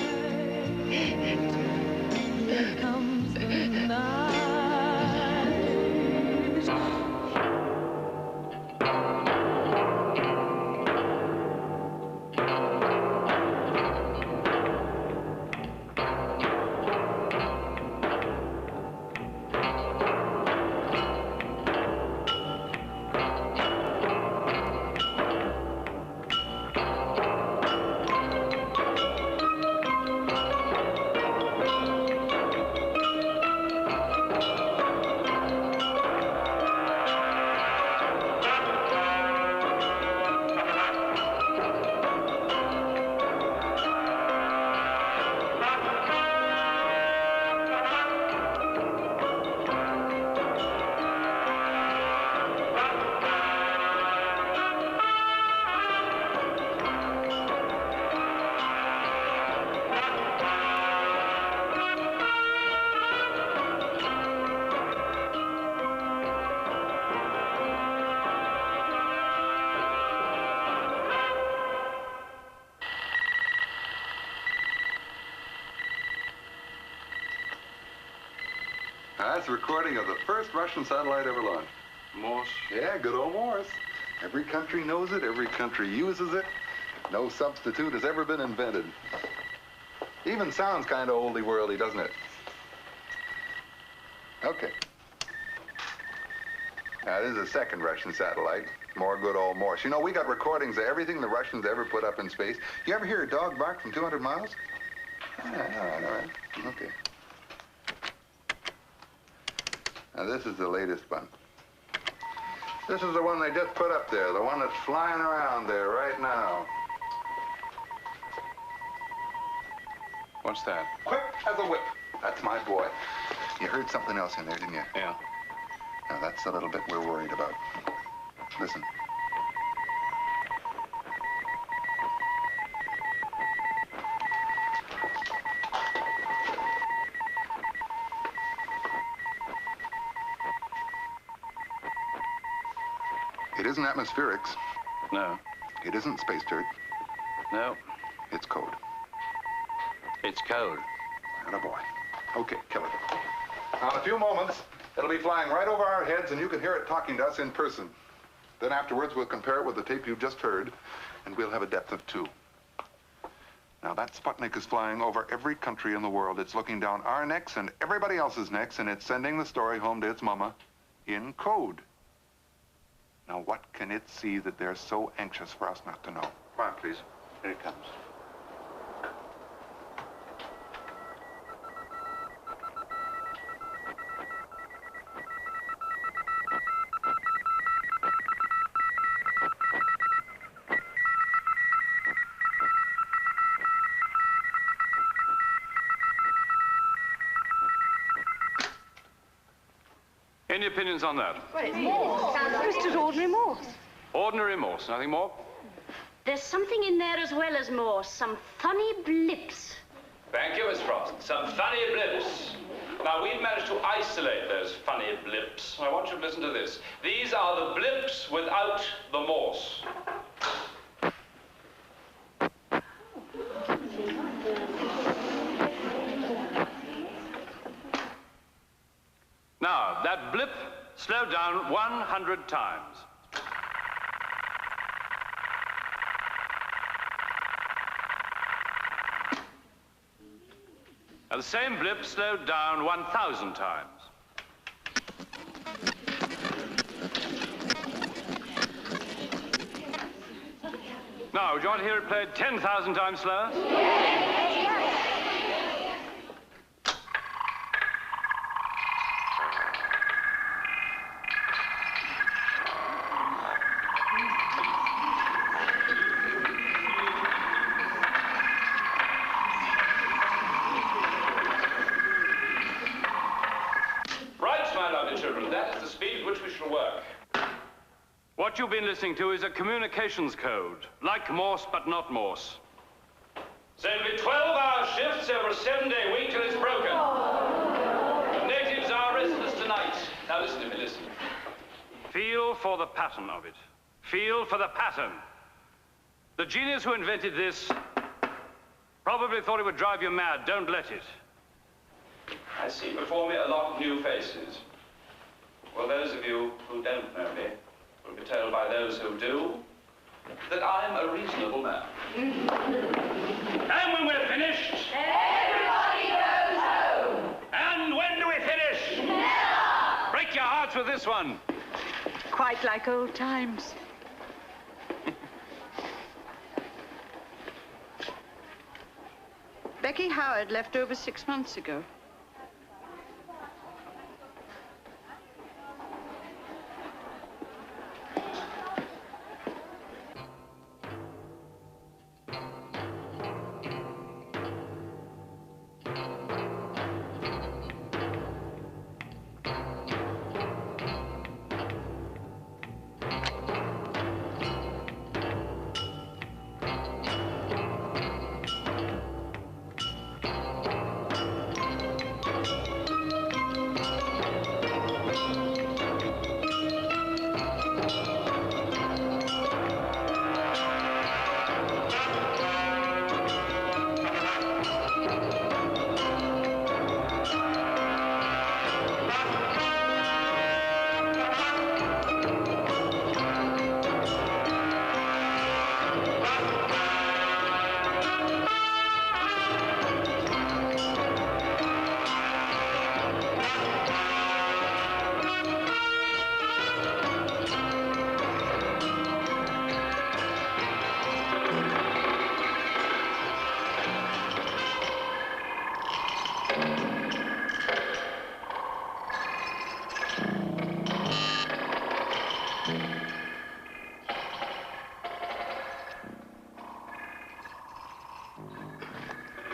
Here comes the night. That's a recording of the first Russian satellite ever launched. Morse? Yeah, good old Morse. Every country knows it, every country uses it. No substitute has ever been invented. Even sounds kind of oldie-worldy, doesn't it? Okay. Now, this is the second Russian satellite. More good old Morse. You know, we got recordings of everything the Russians ever put up in space. You ever hear a dog bark from 200 miles? All right. Okay. Now, this is the latest one. This is the one they just put up there, the one that's flying around there right now. What's that? Quick as a whip. That's my boy. You heard something else in there, didn't you? Yeah. Now, that's the little bit we're worried about. Listen. It isn't atmospherics. No. It isn't space dirt. No. It's code. It's code. Attaboy. Okay, kill it. Now, in a few moments, it'll be flying right over our heads, and you can hear it talking to us in person. Then afterwards, we'll compare it with the tape you've just heard, and we'll have a depth of 2. Now, that Sputnik is flying over every country in the world. It's looking down our necks and everybody else's necks, and it's sending the story home to its mama in code. Now, what can it see that they're so anxious for us not to know? Quiet, please. Here it comes. Any opinions on that? Well, it's Morse. It's just ordinary Morse. Ordinary Morse, nothing more? There's something in there as well as Morse, some funny blips. Thank you, Miss Frost. Some funny blips. Now, we've managed to isolate those funny blips. I want you to listen to this. These are the blips without the Morse. Now, that blip slowed down 100 times. And the same blip slowed down 1,000 times. Now, would you want to hear it played 10,000 times slower? What you've been listening to is a communications code, like Morse but not Morse. So it'll be 12-hour shifts over a 7-day week till it's broken. The natives are restless tonight. Now listen to me, listen. Feel for the pattern of it. Feel for the pattern. The genius who invented this probably thought it would drive you mad. Don't let it. I see before me a lot of new faces. Well, those of you who don't know me will be told by those who do that I'm a reasonable man. And when we're finished, everybody goes home. And when do we finish? Never. Break your hearts with this one. Quite like old times. Becky Howard left over 6 months ago.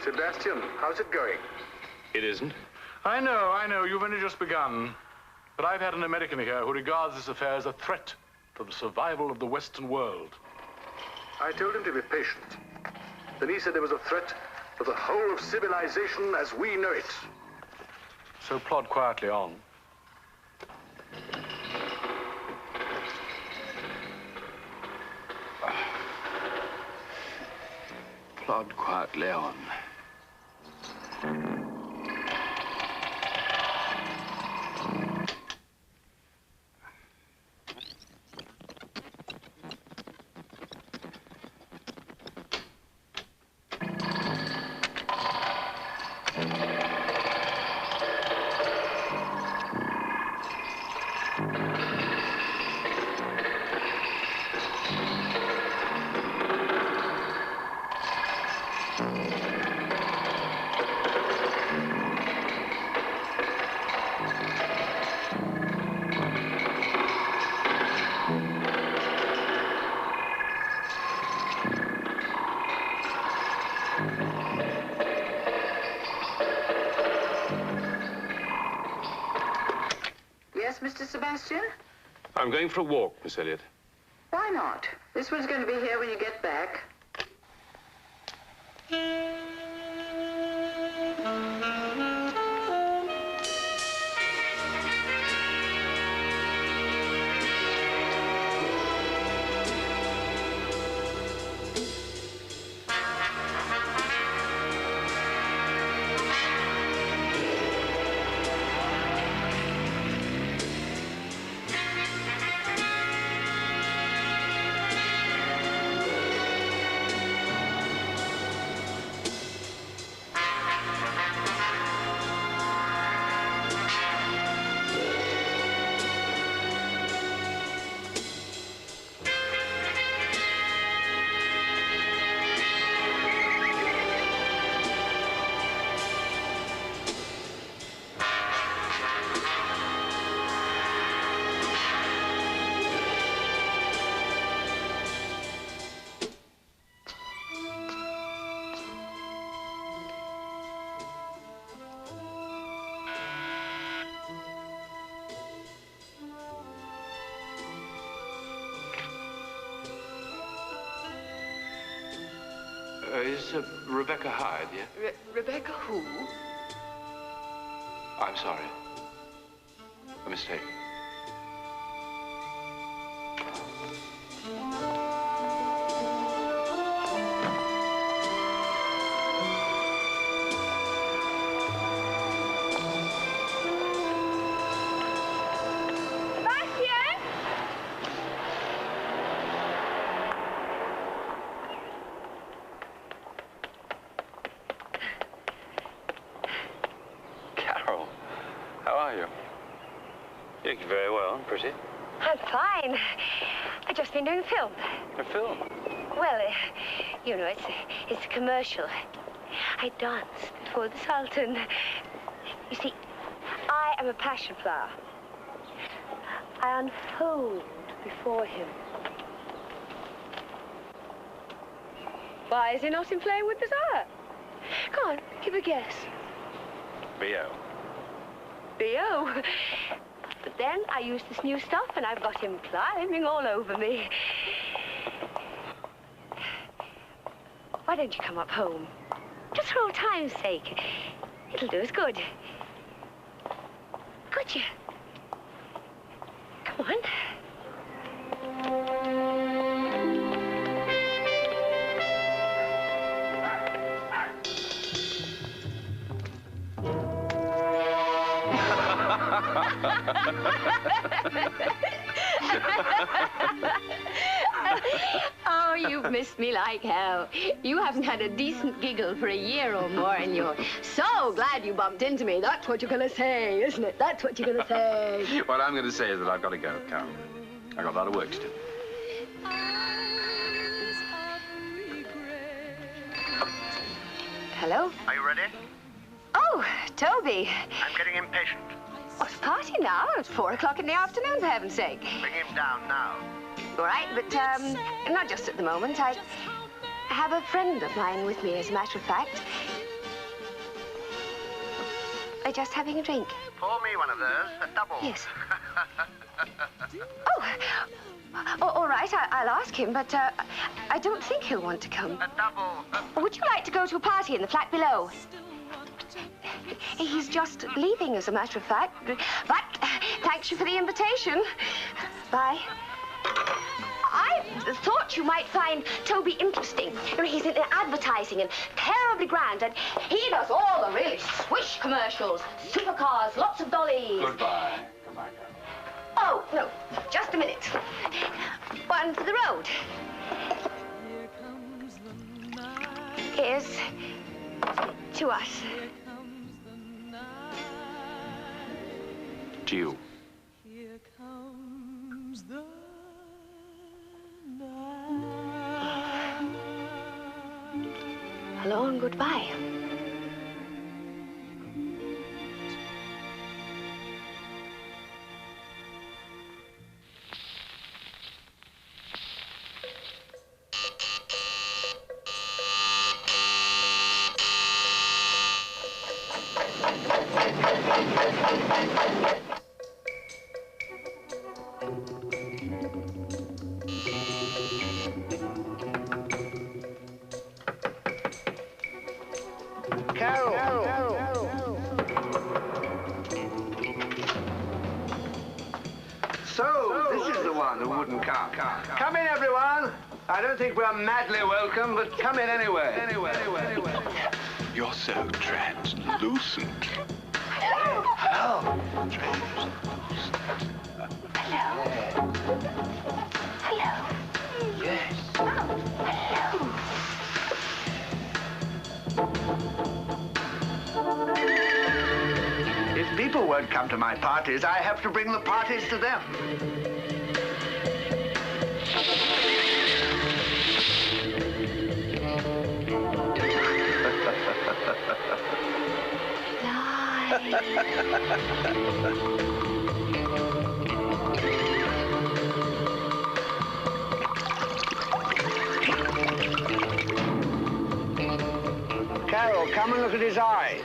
Sebastian, how's it going? It isn't. I know. You've only just begun. But I've had an American here who regards this affair as a threat to the survival of the Western world. I told him to be patient. Then he said there was a threat to the whole of civilization as we know it. So plod quietly on. Plod quietly on. Yes, Mr. Sebastian? I'm going for a walk, Miss Elliot. Why not? This one's going to be here when you get back. Is Rebecca Hyde, yeah? Rebecca who? I'm sorry. A mistake. Sebastian! Carol, how are you? You look very well, pretty. I'm fine. I've just been doing a film. A film? Well, you know, it's a commercial. I danced before the Sultan. You see, I am a passion flower. I unfold before him. Why is he not in playing with desire? Come on, give a guess. B.O. B.O. But then I use this new stuff and I've got him climbing all over me. Why don't you come up home? Just for old time's sake. It'll do us good. Could you? Come on. Oh, you've missed me like hell. You haven't had a decent giggle for a year or more, and you're so glad you bumped into me. That's what you're going to say, isn't it? That's what you're going to say. What I'm going to say is that I've got to go, Carol. I've got a lot of work to do. Hello? Are you ready? Oh, Toby. I'm getting impatient. Oh, it's party now. It's 4 o'clock in the afternoon, for heaven's sake. Bring him down now. All right, but not just at the moment. I have a friend of mine with me, as a matter of fact. We're just having a drink. Pour me one of those, a double. Yes. Oh, all right, I'll ask him, but I don't think he'll want to come. A double. Would you like to go to a party in the flat below? He's just leaving, as a matter of fact. But thanks you for the invitation. Bye. I thought you might find Toby interesting. You know, he's in advertising and terribly grand, and he does all the really swish commercials. Supercars, lots of dollies. Goodbye. Goodbye, Carol. Oh, no, just a minute. One for the road. Here's to us. To you. Here comes the Hello and goodbye. So, this is the one who wouldn't come. Come in, everyone. I don't think we're madly welcome, but come in anyway. You're so translucent. Hello. Hello. Yes. If people won't come to my parties, I have to bring the parties to them. Carol, come and look at his eyes.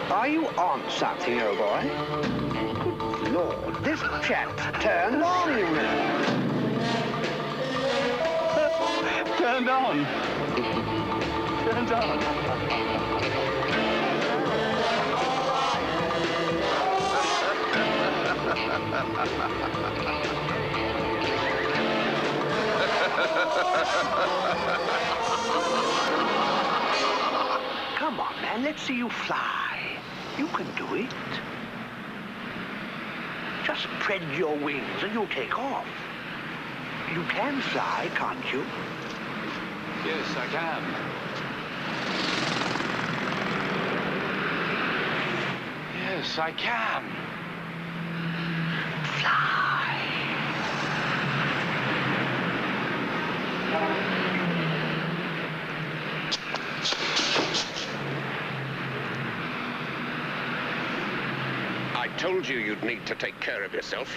Are you on something, old boy? Good Lord, this chap's turned on, you know. Turned on. Turned on. Come on, man, let's see you fly. You can do it. Just spread your wings and you'll take off. You can fly, can't you? Yes, I can. Yes, I can. I told you you'd need to take care of yourself.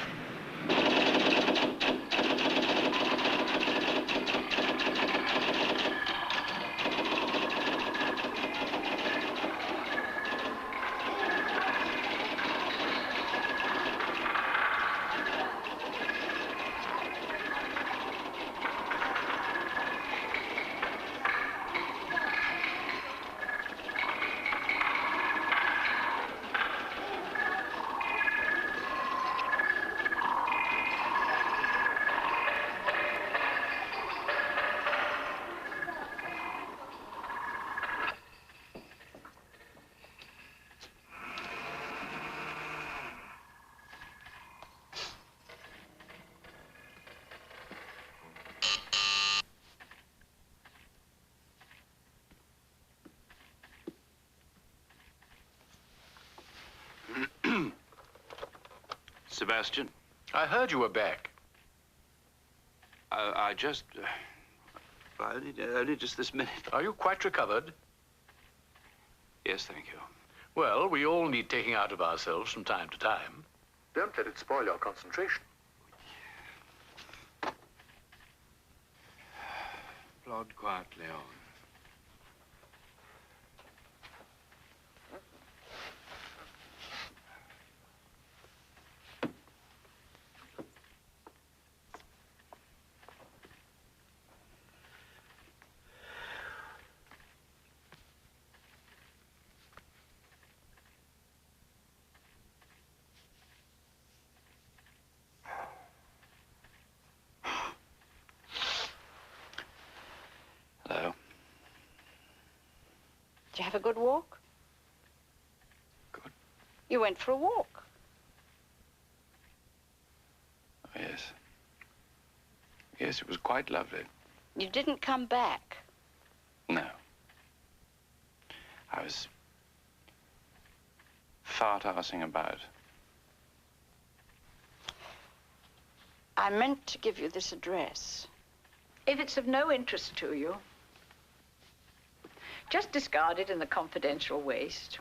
Sebastian? I heard you were back. I just... only just this minute. Are you quite recovered? Yes, thank you. Well, we all need taking out of ourselves from time to time. Don't let it spoil your concentration. Plod quietly on. Hello. Did you have a good walk? Good. You went for a walk. Oh, yes. Yes, it was quite lovely. You didn't come back. No. I was fart-arsing about. I meant to give you this address. If it's of no interest to you, just discard it in the confidential waste.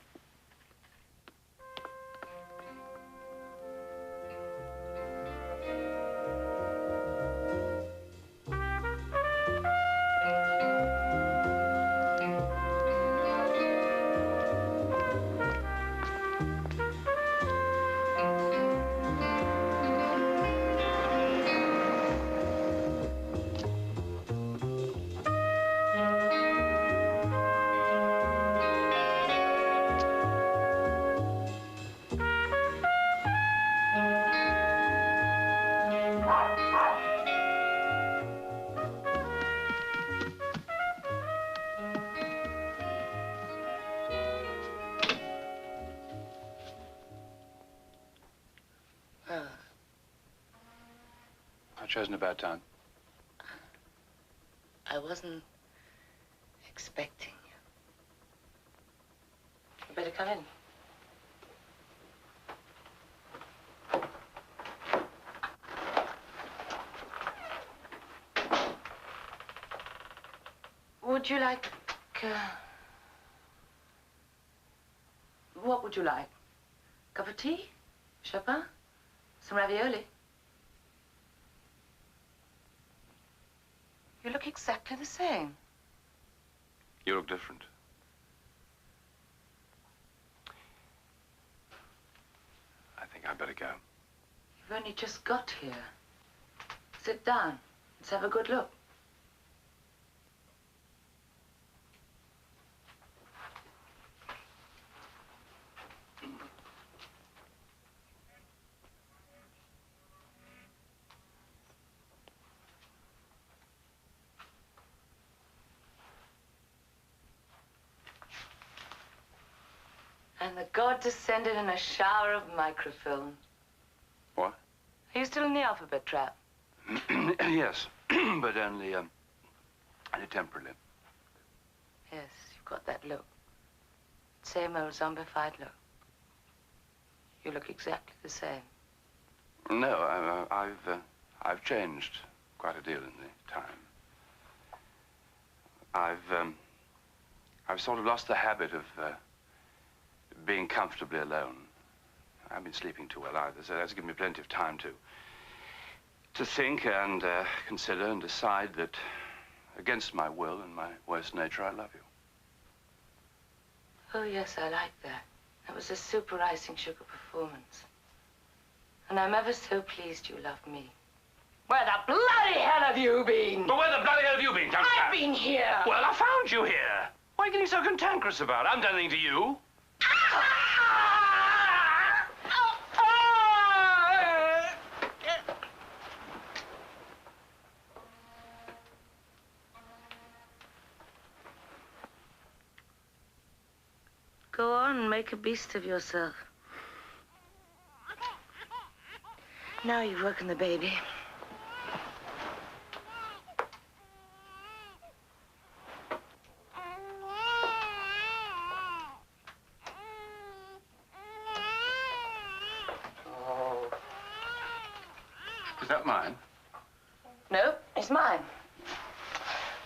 I've chosen a bad time. I wasn't expecting you. You better come in. Would you like, what would you like? Cup of tea? Chopin? Some ravioli? You look exactly the same. You look different. I think I'd better go. You've only just got here. Sit down. Let's have a good look. And the god descended in a shower of microfilm. What? Are you still in the alphabet trap? Yes, but only temporarily. Yes, you've got that look. Same old zombified look. You look exactly the same. No, I've changed quite a deal in the time. I've sort of lost the habit of being comfortably alone. I've been sleeping too well either, so that's given me plenty of time to think and consider and decide that against my will and my worst nature, I love you. Oh, yes, I like that. That was a super icing sugar performance. And I'm ever so pleased you love me. Where the bloody hell have you been? But where the bloody hell have you been, Duncan? I've been here. Well, I found you here. Why are you getting so cantankerous about it? I haven't done anything to you. Go on, make a beast of yourself. Now you've woken the baby. Is that mine? No, it's mine.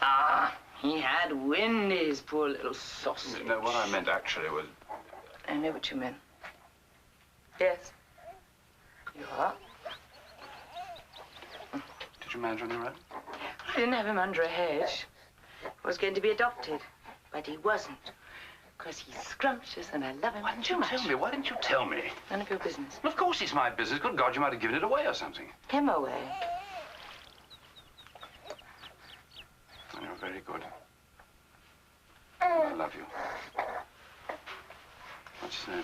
Ah, he had Wendy's, poor little sausage. No, what I meant actually was... I know what you meant. Yes. You are. Did you manage on your own? I didn't have him under a hedge. He was going to be adopted, but he wasn't. Because he's scrumptious and I love him too much. Tell me, why didn't you tell me? None of your business. Well, of course it's my business. Good God, you might have given it away or something. Him away. You're very good. I love you. What's his name?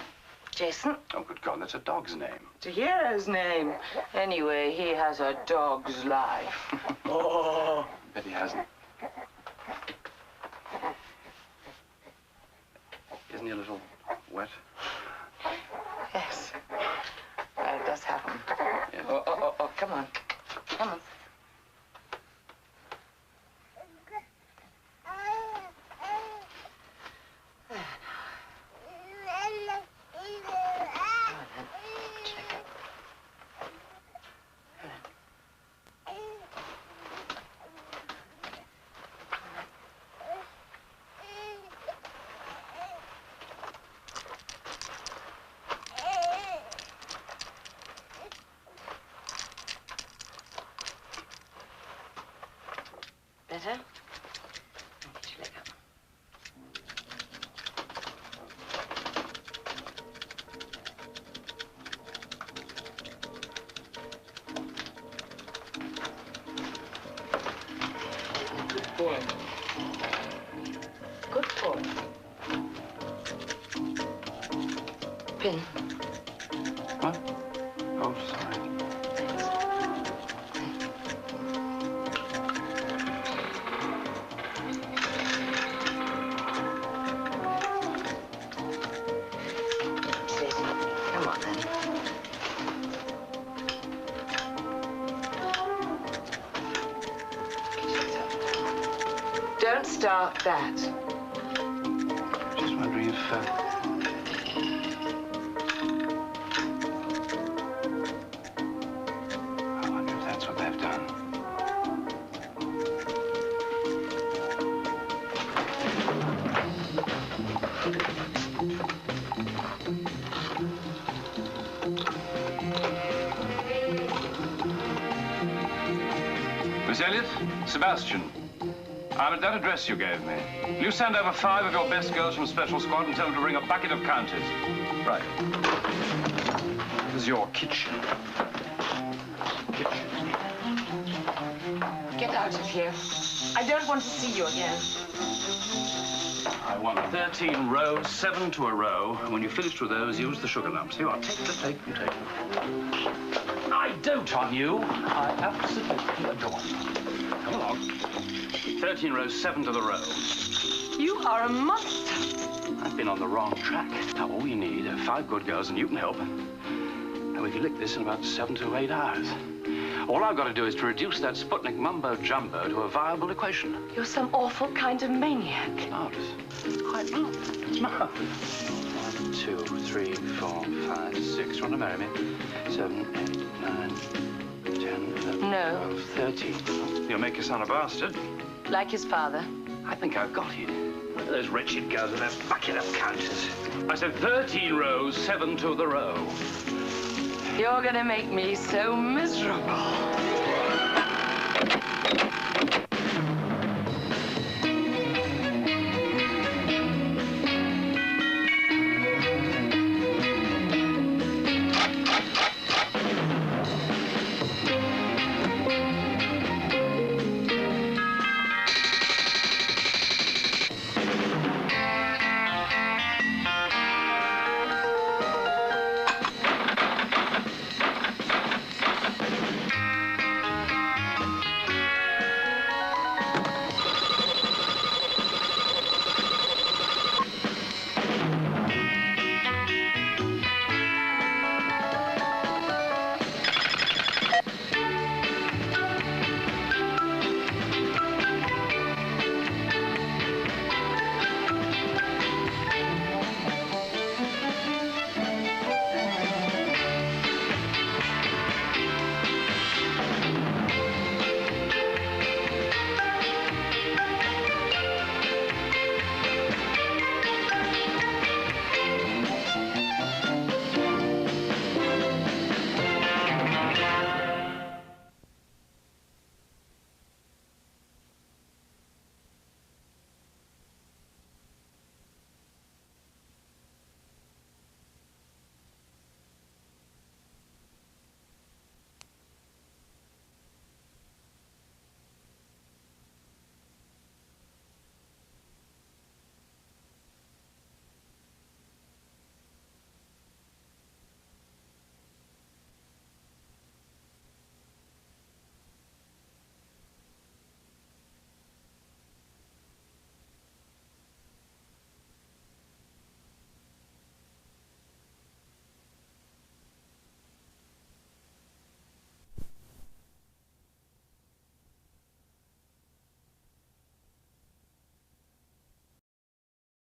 Jason. Oh, good God, that's a dog's name. It's a hero's name. Anyway, he has a dog's life. Oh. Bet he hasn't. Isn't he a little wet? Yes. It does happen. Yes. Oh, come on. Come on. Better? Get your leg up. Good boy. Good boy. Pin. What? Oh, sorry. Come on, then. start that. Just wondering if... I wonder if that's what they've done. Miss Elliot, Sebastian, I'm at that address you gave me. Will you send over 5 of your best girls from Special Squad and tell them to bring a bucket of counters? Right. This is your kitchen. Get out of here. I don't want to see you again. I want 13 rows, 7 to a row. And when you've finished with those, use the sugar lumps. Here, I'll take them. I dote on you. I absolutely adore you. Come along. 13 rows, 7 to the row. You are a monster. I've been on the wrong track. Now, all you need are 5 good girls, and you can help. And we can lick this in about 7 to 8 hours. All I've got to do is to reduce that Sputnik mumbo-jumbo to a viable equation. You're some awful kind of maniac. Marvelous. It's quite marvelous. It's marvelous. 1, 2, 3, 4, 5, 6. Want to marry me? 7, 8, 9, 10, 11, No. 12, 13. You'll make your son a bastard. Like his father. I think I've got it. Look at those wretched girls with their bucket of counters. I said 13 rows, 7 to the row. You're gonna make me so miserable.